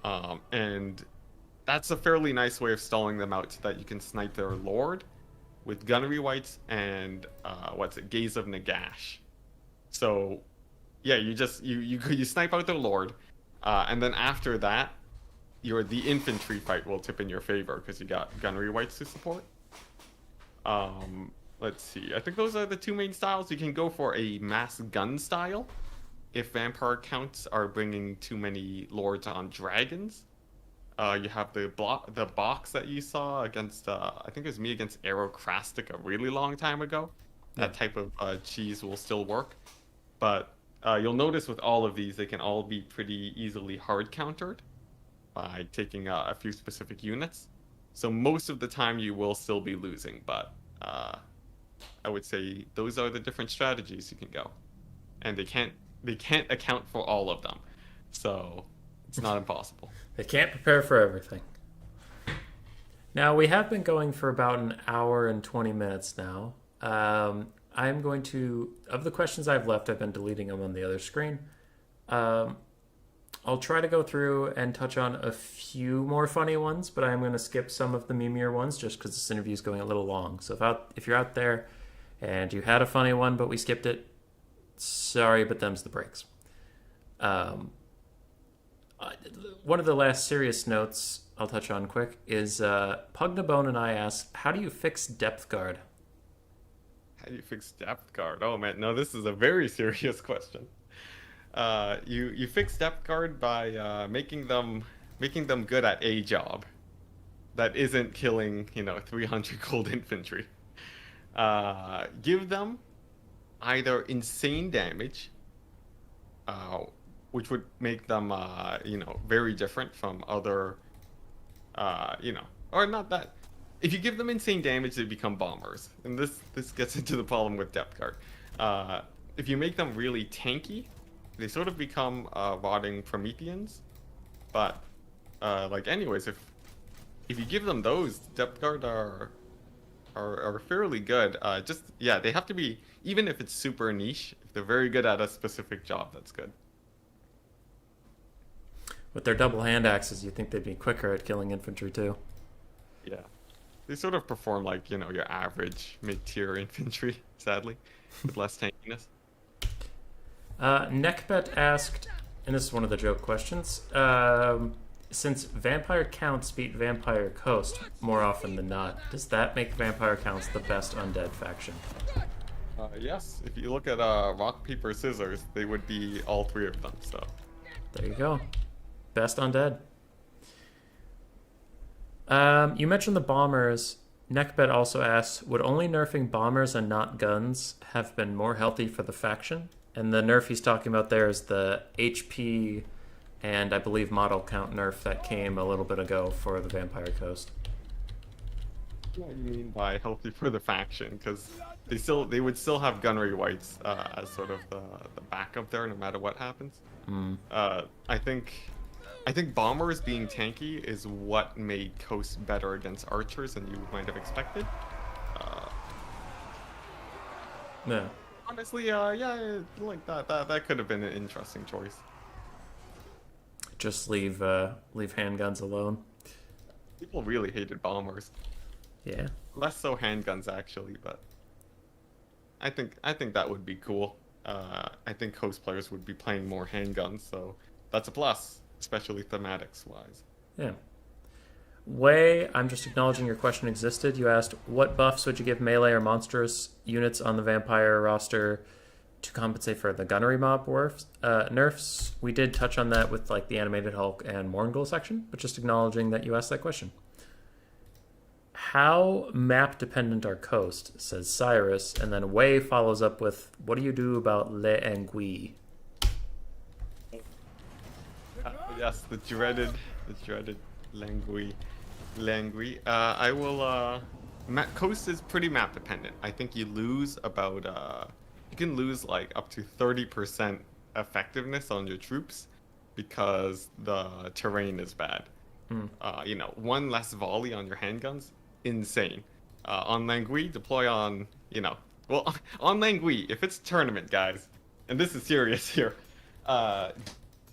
And that's a fairly nice way of stalling them out so that you can snipe their Lord with Gunnery Wights and Gaze of Nagash. So yeah, you snipe out their Lord, and then after that, the infantry fight will tip in your favor because you got Gunnery Wights to support. Let's see. I think those are the two main styles. You can go for a mass gun style if vampire counts are bringing too many lords on dragons. You have the box that you saw against, I think it was me against Aerocrastic a really long time ago. That type of cheese will still work. But you'll notice with all of these, they can all be pretty easily hard countered by taking a few specific units. So most of the time you will still be losing, but I would say those are the different strategies you can go. And they can't account for all of them. So it's not impossible. They can't prepare for everything. Now, we have been going for about an hour and 20 minutes now. I'm going to, of the questions I've left, I've been deleting them on the other screen. I'll try to go through and touch on a few more funny ones, but I'm going to skip some of the memeier ones just because this interview is going a little long. So if you're out there and you had a funny one, but we skipped it, sorry, but them's the breaks. One of the last serious notes I'll touch on quick is Pugnabone and I asked, how do you fix depth guard? How do you fix depth guard? Oh man, no, this is a very serious question. You fix depth guard by making them good at a job that isn't killing 300 gold infantry. Give them either insane damage, which would make them very different from other or not that. If you give them insane damage, they become bombers, and this gets into the problem with depth guard. If you make them really tanky, they sort of become rotting Prometheans. But anyways, if you give them those, depth guard are fairly good. They have to be, even if it's super niche, if they're very good at a specific job, that's good. With their double hand axes, you'd think they'd be quicker at killing infantry too. Yeah. They sort of perform like, your average mid-tier infantry, sadly, with less tankiness. Neckbet asked, and this is one of the joke questions, since vampire counts beat vampire coast more often than not, does that make vampire counts the best undead faction? Yes, if you look at rock, paper, scissors, they would be all three of them, so. There you go. Best undead. You mentioned the bombers. Neckbet also asks, would only nerfing bombers and not guns have been more healthy for the faction? And the nerf he's talking about there is the HP and I believe model count nerf that came a little bit ago for the Vampire Coast. What do you mean by healthy for the faction? Because they would still have Gunnery Wights as sort of the backup there, no matter what happens. I think bombers being tanky is what made Coast better against archers than you might have expected. Yeah. Honestly, like that could have been an interesting choice. Just leave handguns alone. People really hated bombers. Yeah. Less so handguns actually, but I think that would be cool. I think Coast players would be playing more handguns, so that's a plus, especially thematics wise. Yeah. Way, I'm just acknowledging your question existed. You asked, what buffs would you give melee or monstrous units on the vampire roster to compensate for the gunnery mob nerfs? We did touch on that with like the animated Hulk and Mourngals section, but just acknowledging that you asked that question. How map dependent are Coast, says Cyrus, and then Way follows up with, what do you do about Le Engui? Yes, the dreaded Langui. I will. Coast is pretty map dependent. I think you lose about. You can lose like up to 30% effectiveness on your troops because the terrain is bad. Hmm. You know, one less volley on your handguns, insane. On Langui, deploy on, you know, well, on Langui, if it's tournament, guys, and this is serious here,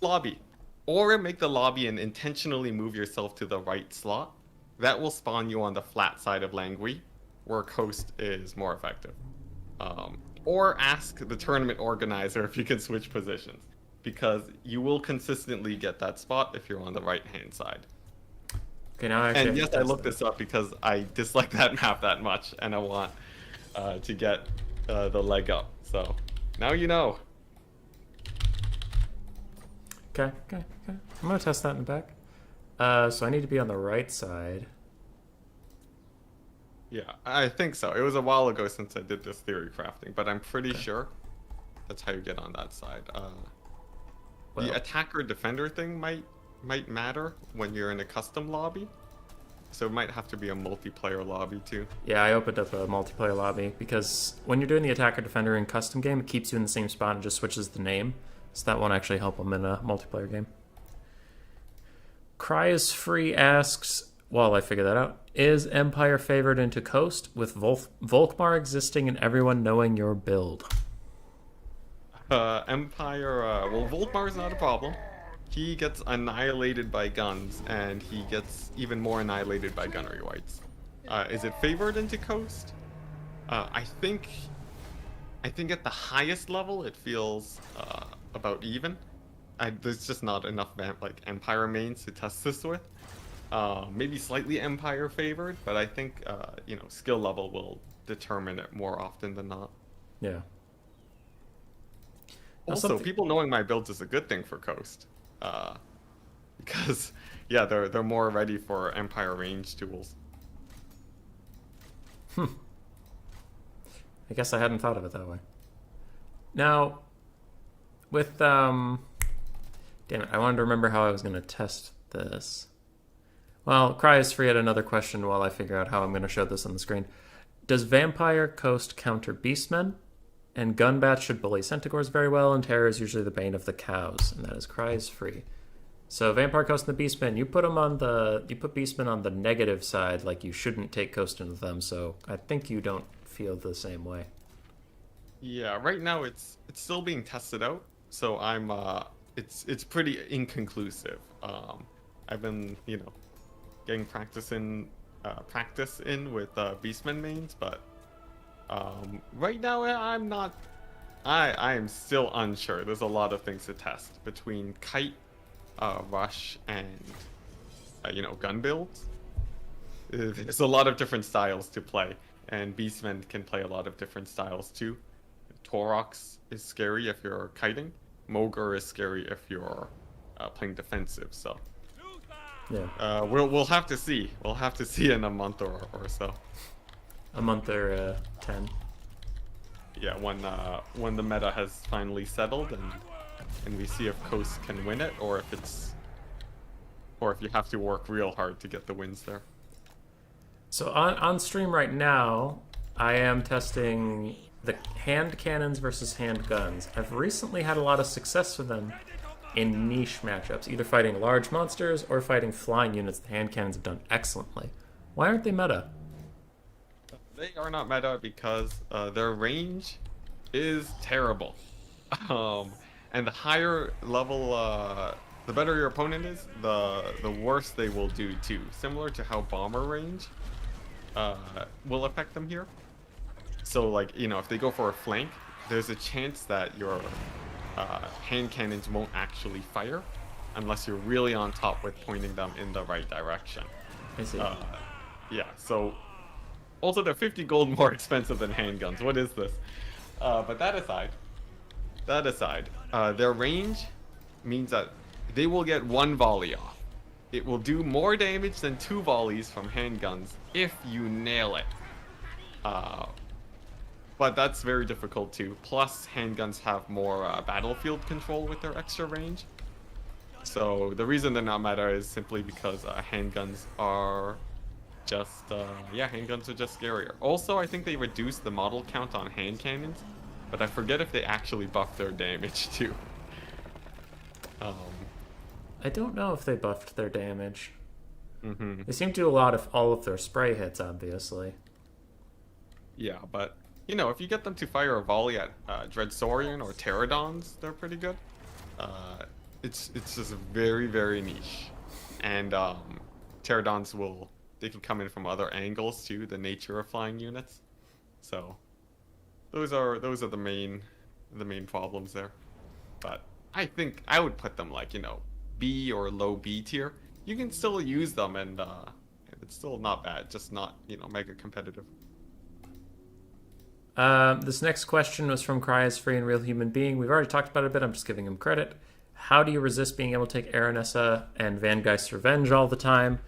lobby, or make the lobby and intentionally move yourself to the right slot. That will spawn you on the flat side of Langui, where Coast is more effective. Or ask the tournament organizer if you can switch positions, because you will consistently get that spot if you're on the right-hand side. Okay, now I actually And have yes, to I test looked that. this up because I dislike that map that much, and I want to get the leg up. So now you know. Okay. I'm gonna test that in the back. So I need to be on the right side. Yeah, I think so. It was a while ago since I did this theory crafting, but I'm pretty Okay. sure that's how you get on that side. Well, The attacker defender thing might matter when you're in a custom lobby, so it might have to be a multiplayer lobby too. yeah, I opened up a multiplayer lobby because when you're doing the attacker defender in custom game, it keeps you in the same spot and just switches the name. So that won't actually help them in a multiplayer game. Cry is Free asks, while I figure that out, is Empire favored into Coast with Volkmar existing and everyone knowing your build? Empire, well, Voltmar's not a problem. He gets annihilated by guns, and he gets even more annihilated by gunnery wights. Is it favored into Coast? I think at the highest level it feels about even. There's just not enough like Empire mains to test this with. Maybe slightly Empire favored, but I think you know, skill level will determine it more often than not. Yeah. Also, people knowing my builds is a good thing for Coast, because yeah, they're more ready for Empire range tools. I guess I hadn't thought of it that way. Now, with damn it, I wanted to remember how I was going to test this. Well, Cry is Free had another question while I figure out how I'm going to show this on the screen. Does Vampire Coast counter Beastmen? And Gunbat should bully Centaurs very well, and Terror is usually the bane of the cows, and that is Cry is Free. So Vampire Coast and the Beastmen, you put Beastmen on the negative side, like you shouldn't take Coast into them. So I think you don't feel the same way. Yeah, right now it's still being tested out, so I'm it's pretty inconclusive. I've been, you know, getting practice in with Beastmen mains, but right now I'm not. I am still unsure. There's a lot of things to test between kite, rush, and you know, gun builds. There's a lot of different styles to play, and Beastmen can play a lot of different styles too. Torox is scary if you're kiting. Mogre is scary if you're playing defensive. So Yeah. we'll have to see. We'll have to see in a month or so. A month or 10. Yeah, when the meta has finally settled and we see if Coast can win it, or if you have to work real hard to get the wins there. So on stream right now, I am testing the Handcannons versus Handguns. I've recently had a lot of success with them in niche matchups, either fighting large monsters or fighting flying units. The Handcannons have done excellently. Why aren't they meta? They are not meta because their range is terrible. And the higher level, the better your opponent is, the worse they will do too. Similar to how bomber range will affect them here. So, like, you know, if they go for a flank, there's a chance that your hand cannons won't actually fire unless you're really on top with pointing them in the right direction. I see. Yeah, so also they're 50 gold more expensive than handguns. What is this? But that aside, their range means that they will get one volley off. It will do more damage than 2 volleys from handguns if you nail it. But that's very difficult too. Plus, handguns have more battlefield control with their extra range. So the reason they're not meta is simply because handguns are just, handguns are just scarier. Also, I think they reduced the model count on hand cannons, but I forget if they actually buff their damage too. I don't know if they buffed their damage. Mm-hmm. They seem to do a lot of all of their spray hits, obviously. Yeah, but you know, if you get them to fire a volley at Dreadsaurian or Pterodons, they're pretty good. Uh, it's just very very niche, and Pterodons they can come in from other angles too. The nature of flying units, so those are the main problems there. But I think I would put them like, you know, B or low B tier. You can still use them, and it's still not bad, just not, you know, mega competitive. This next question was from Cry is Free and Real Human Being. We've already talked about it a bit. I'm just giving him credit. How do you resist being able to take Aranessa and Van Geist's Revenge all the time?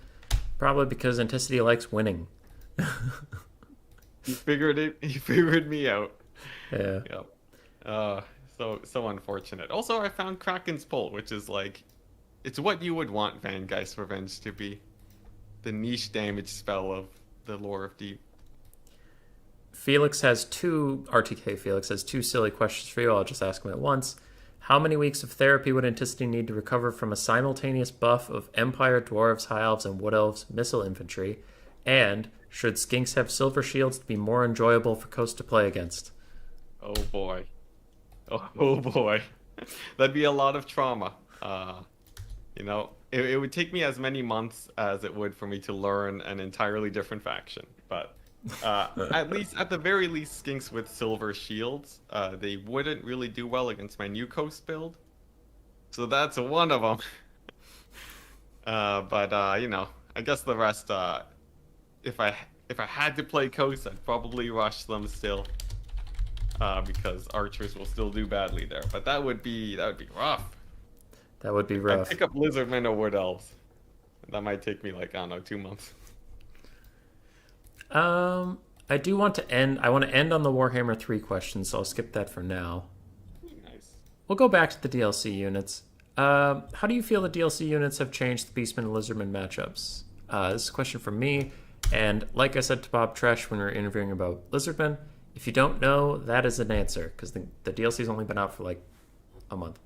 Probably because Enticity likes winning. You figured it. You figured me out. Yeah. Yep. So unfortunate. Also, I found Kraken's Pull, which is like, it's what you would want Van Geist's Revenge to be. The niche damage spell of the Lore of Deep. RTK Felix has two silly questions for you. I'll just ask them at once. How many weeks of therapy would Enticity need to recover from a simultaneous buff of Empire, Dwarves, High Elves, and Wood Elves missile infantry? And should Skinks have silver shields to be more enjoyable for Coast to play against? Oh boy. Oh boy. That'd be a lot of trauma. You know, it would take me as many months as it would for me to learn an entirely different faction. But at the very least, Skinks with silver shields, they wouldn't really do well against my new Coast build. So that's one of them. But you know, I guess the rest, if I had to play Coast, I'd probably rush them still. Because archers will still do badly there. But that would be rough. That would be rough. I'd pick up Lizardmen or Wood Elves. That might take me like, I don't know, 2 months. I do want to end. I want to end on the Warhammer 3 question, so I'll skip that for now. Nice. We'll go back to the DLC units. How do you feel the DLC units have changed the Beastmen and Lizardmen matchups? This is a question from me, and like I said to Bob Tresh when we were interviewing about Lizardmen, if you don't know, that is an answer, because the DLC's only been out for like a month.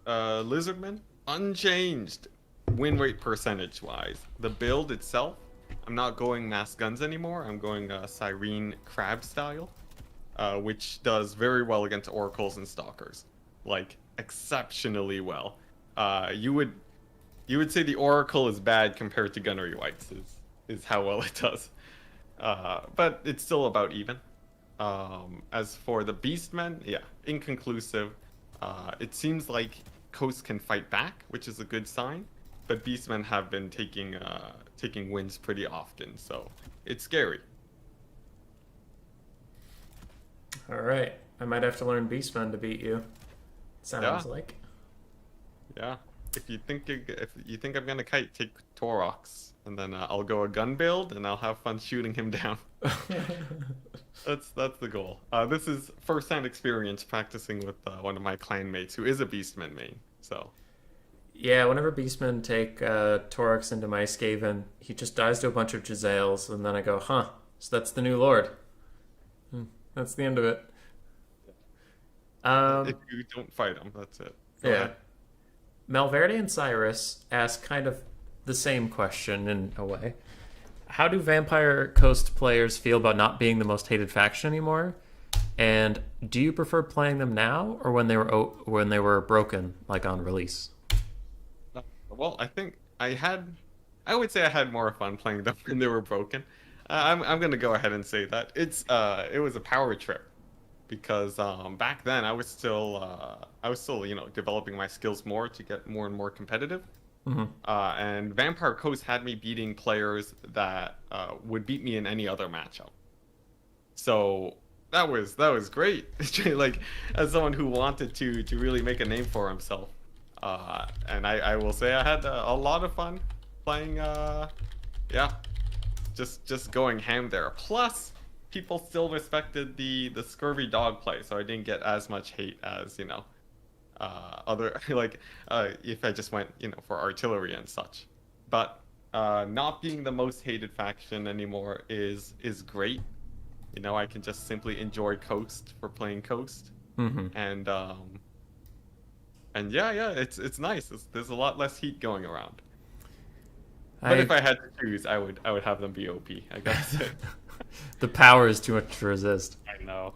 Lizardmen, unchanged win rate percentage wise. The build itself, I'm not going mass guns anymore. I'm going Cyrene Crab style, which does very well against Oracles and Stalkers, like exceptionally well. You would say the Oracle is bad compared to Gunnery Wights is how well it does, but it's still about even. As for the Beastmen, yeah, inconclusive. It seems like Coast can fight back, which is a good sign, but Beastmen have been taking wins pretty often, so it's scary. All right, I might have to learn Beastmen to beat you. Sounds Yeah. like. Yeah. If you think I'm gonna kite, take Torox, and then I'll go a gun build, and I'll have fun shooting him down. That's the goal. This is first-hand experience practicing with one of my clanmates who is a Beastman main. So Yeah, whenever Beastmen take Torix into my Skaven, he just dies to a bunch of Giselles, and then I go, huh, so that's the new Lord. That's the end of it. if you don't fight him, that's it. Go Yeah. ahead. Malverde and Cyrus ask kind of the same question in a way. How do Vampire Coast players feel about not being the most hated faction anymore? And do you prefer playing them now or when they were broken, like on release? Well, I think I would say I had more fun playing them when they were broken. I'm gonna go ahead and say that it was a power trip because back then I was still developing my skills more to get more and more competitive. Mm-hmm. And Vampire Coast had me beating players that would beat me in any other matchup. So that was great. Like as someone who wanted to really make a name for himself. And I will say I had a lot of fun playing. Just going ham there. Plus, people still respected the Scurvy Dog play, so I didn't get as much hate as other if I just went for artillery and such. But not being the most hated faction anymore is great. I can just simply enjoy Coast for playing Coast. Mm-hmm. And And yeah, it's nice. There's a lot less heat going around. But if I had to choose, I would have them be OP. I gotta say. The power is too much to resist. I know.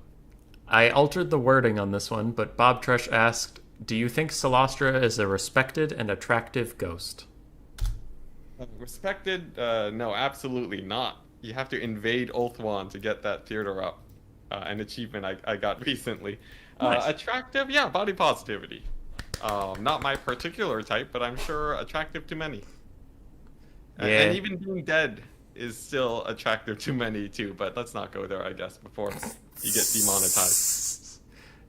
I altered the wording on this one, but Bob Trush asked, do you think Cylostra is a respected and attractive ghost? Respected? No, absolutely not. You have to invade Ulthuan to get that theater up. An achievement I got recently. Nice. Attractive? Yeah, body positivity. Not my particular type, but I'm sure attractive to many. Yeah. And even being dead is still attractive to many too, but let's not go there, I guess, before you get demonetized.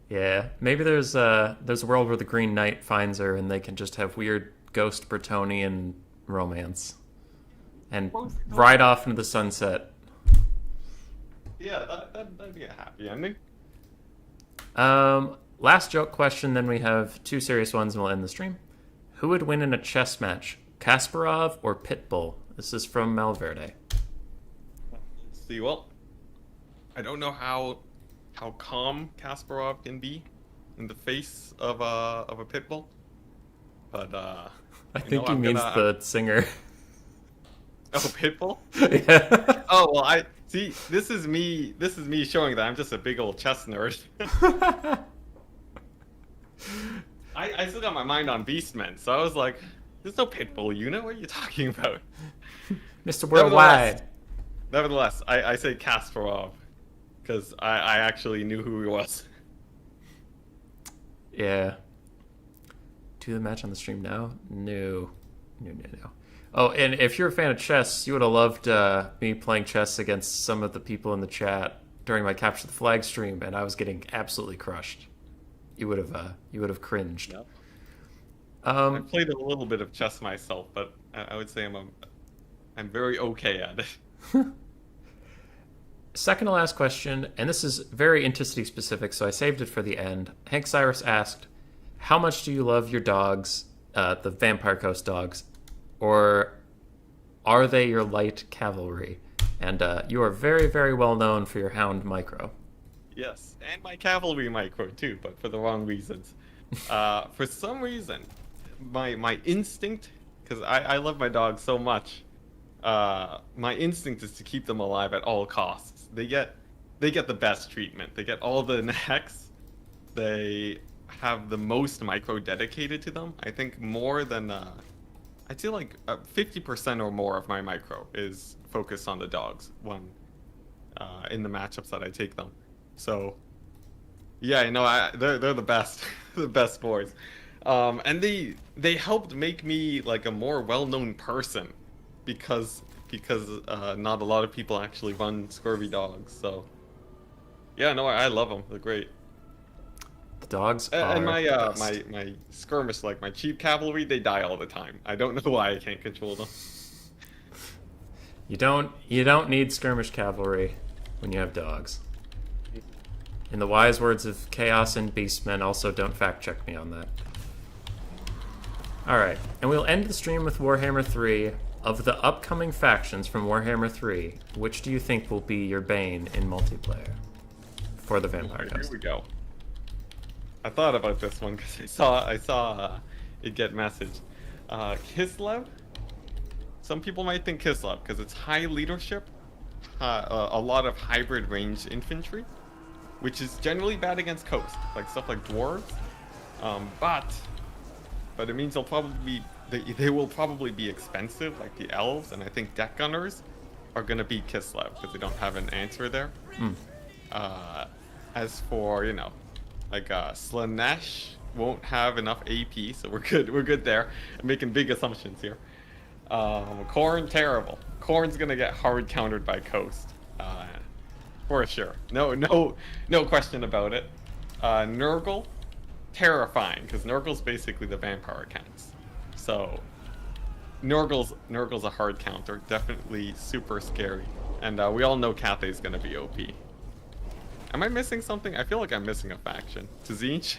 Yeah, maybe there's a world where the Green Knight finds her and they can just have weird ghost Bretonian romance and ride off into the sunset. Yeah, that'd be a happy ending. Last joke question, then we have two serious ones and we'll end the stream. Who would win in a chess match, Kasparov or Pitbull? This is from Malverde. Let's see, well, I don't know how calm Kasparov can be in the face of a Pitbull, but I think he means the singer. Oh, Pitbull? Yeah. Oh, well, I see. This is me showing that I'm just a big old chess nerd. I still got my mind on Beastmen, so I was like, "There's no Pitbull unit. What are you talking about?" Mr. Worldwide. Nevertheless, I say Kasparov because I actually knew who he was. Yeah. Do the match on the stream now? No. Oh, and if you're a fan of chess, you would have loved me playing chess against some of the people in the chat during my Capture the Flag stream, and I was getting absolutely crushed. You would have cringed. Yep. I played a little bit of chess myself, but I would say I'm very okay at it. Second to last question, and this is very Enticity specific, so I saved it for the end. Hank Cyrus asked, how much do you love your dogs, the Vampire Coast dogs, or are they your light cavalry? And you are very, very well known for your Hound micro. Yes, and my cavalry micro too, but for the wrong reasons. For some reason, my instinct, because I love my dogs so much, my instinct is to keep them alive at all costs. They get the best treatment. They get all the necks. They have the most micro dedicated to them. I think more than I'd say like 50% or more of my micro is focused on the dogs when in the matchups that I take them. So yeah, you know, they're the best, the best boys, and they helped make me like a more well-known person because not a lot of people actually run Scurvy Dogs. So yeah, no, I love them. They're great. The dogs are and my the best. my skirmish, like my cheap cavalry, they die all the time. I don't know why I can't control them. You don't need skirmish cavalry when you have dogs. In the wise words of Chaos and Beastmen, also don't fact check me on that. Alright, and we'll end the stream with Warhammer 3. Of the upcoming factions from Warhammer 3, which do you think will be your bane in multiplayer for the Vampire Coast? Here we go. I thought about this one because I saw it get messaged. Kislev. Some people might think Kislev because it's high leadership, a lot of hybrid ranged infantry, which is generally bad against coast, like stuff like dwarves. But it means they will probably be expensive, like the elves, and I think deck gunners are gonna beat Kislev because they don't have an answer there. As for, you know, like Slanesh won't have enough AP, so we're good there. I'm making big assumptions here. Khorne, terrible. Khorne's gonna get hard countered by coast, for sure. No question about it. Nurgle, terrifying, because Nurgle's basically the vampire accounts. So Nurgle's a hard counter, definitely super scary. And we all know Cathay's gonna be OP. Am I missing something? I feel like I'm missing a faction. Tzinch?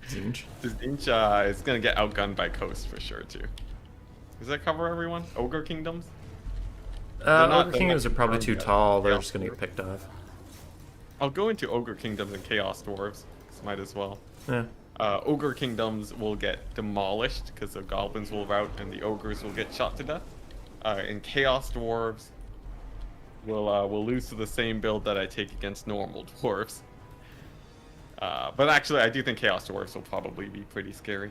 Tzinch is gonna get outgunned by Coast for sure too. Does that cover everyone? Ogre Kingdoms? Ogre Kingdoms are probably too tall. They're just gonna get picked off. I'll go into Ogre Kingdoms and Chaos Dwarves. Might as well. Yeah. Ogre kingdoms will get demolished because the goblins will rout and the ogres will get shot to death. And chaos dwarves will lose to the same build that I take against normal dwarves. But actually, I do think chaos dwarves will probably be pretty scary.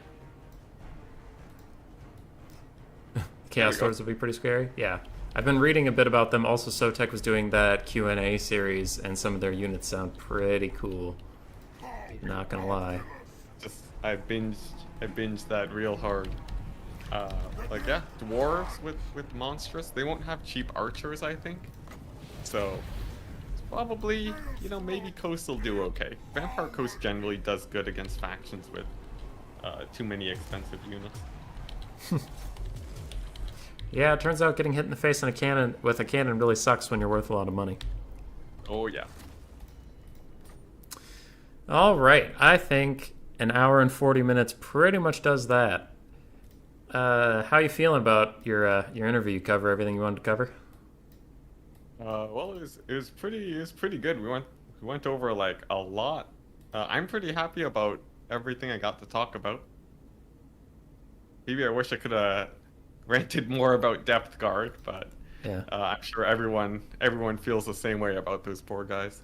Chaos Dwarves would be pretty scary. Yeah, I've been reading a bit about them. Also, Sotek was doing that Q&A series, and some of their units sound pretty cool. Not gonna lie. I binged that real hard. Like yeah, dwarves with monstrous. They won't have cheap archers, I think. So it's probably, you know, maybe Coast will do okay. Vampire Coast generally does good against factions with too many expensive units. Yeah, it turns out getting hit in the face with a cannon really sucks when you're worth a lot of money. Oh yeah. All right, I think an hour and 40 minutes pretty much does that. How you feeling about your interview? You cover everything you wanted to cover? Well, it was pretty good. We went over like a lot. I'm pretty happy about everything I got to talk about. Maybe I wish I could have ranted more about Depth Guard, but yeah, I'm sure everyone feels the same way about those poor guys.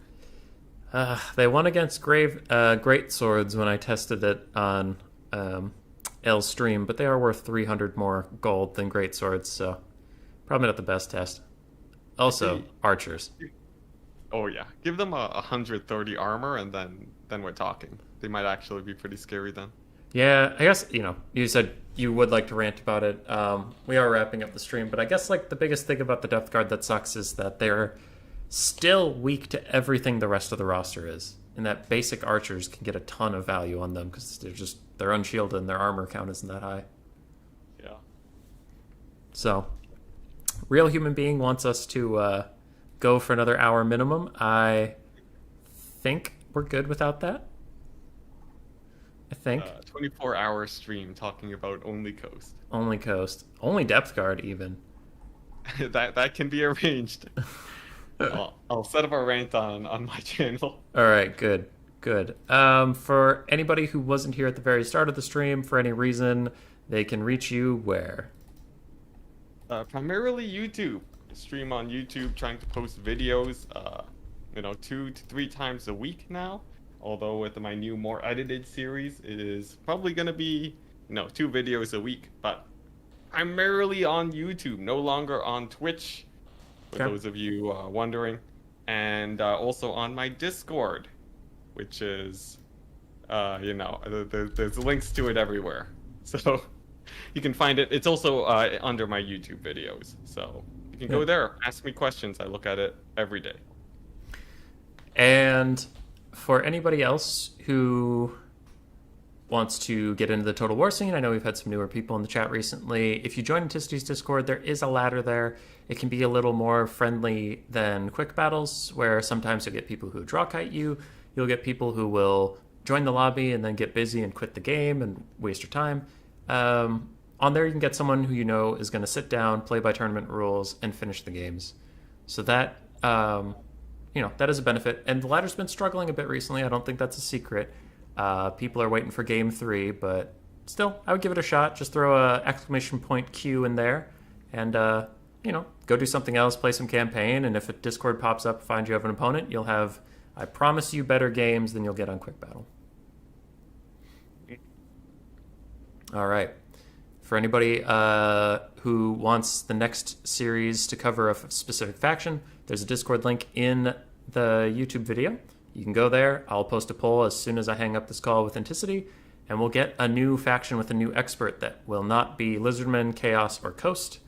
They won against Great Swords when I tested it on L's stream, but they are worth 300 more gold than Great Swords, so probably not the best test. Also, archers. Oh yeah, give them 130 armor, and then we're talking. They might actually be pretty scary then. Yeah, I guess, you said you would like to rant about it. We are wrapping up the stream, but I guess like the biggest thing about the Depth Guard that sucks is that they're still weak to everything the rest of the roster is. And that basic archers can get a ton of value on them because they're unshielded and their armor count isn't that high. Yeah. So, Real Human Being wants us to go for another hour minimum. I think we're good without that. I think. 24-hour stream talking about only Coast. Only Coast. Only Depth Guard, even. that can be arranged. I'll set up a rant on my channel. All right, good. For anybody who wasn't here at the very start of the stream, for any reason, they can reach you where? Primarily YouTube. Stream on YouTube, trying to post videos, 2 to 3 times a week now. Although with my new, more edited series, it is probably going to be, 2 videos a week. But primarily on YouTube, no longer on Twitch, for those of you wondering. And also on my Discord, which is, there's links to it everywhere. So you can find it. It's also under my YouTube videos. So you can go there, ask me questions. I look at it every day. And for anybody else who wants to get into the Total War scene, I know we've had some newer people in the chat recently. If you join Anticity's Discord, there is a ladder there. It can be a little more friendly than quick battles, where sometimes you'll get people who draw kite you. You'll get people who will join the lobby and then get busy and quit the game and waste your time. On there, you can get someone who you know is going to sit down, play by tournament rules, and finish the games. So that, that is a benefit. And the ladder's been struggling a bit recently. I don't think that's a secret. People are waiting for game 3, but still, I would give it a shot. Just throw a !Q in there and, go do something else, play some campaign. And if a Discord pops up, find you have an opponent, you'll have, I promise you, better games than you'll get on Quick Battle. All right. For anybody who wants the next series to cover a specific faction, there's a Discord link in the YouTube video. You can go there. I'll post a poll as soon as I hang up this call with Enticity, and we'll get a new faction with a new expert that will not be Lizardman, Chaos, or Coast.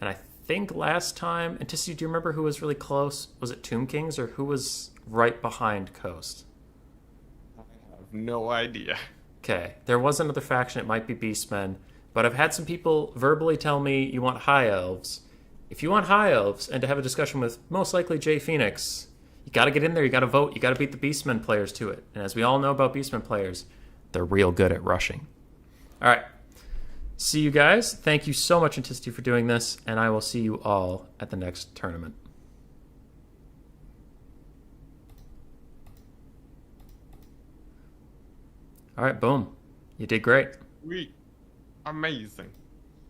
And I think last time, Enticity, do you remember who was really close? Was it Tomb Kings, or who was right behind Coast? I have no idea. Okay, there was another faction. It might be Beastmen. But I've had some people verbally tell me you want High Elves. If you want High Elves and to have a discussion with most likely Jay Phoenix, you got to get in there, you got to vote, you got to beat the Beastmen players to it. And as we all know about Beastmen players, they're real good at rushing. All right. See you guys. Thank you so much, Enticity, for doing this, and I will see you all at the next tournament. All right, boom. You did great. Sweet. Amazing.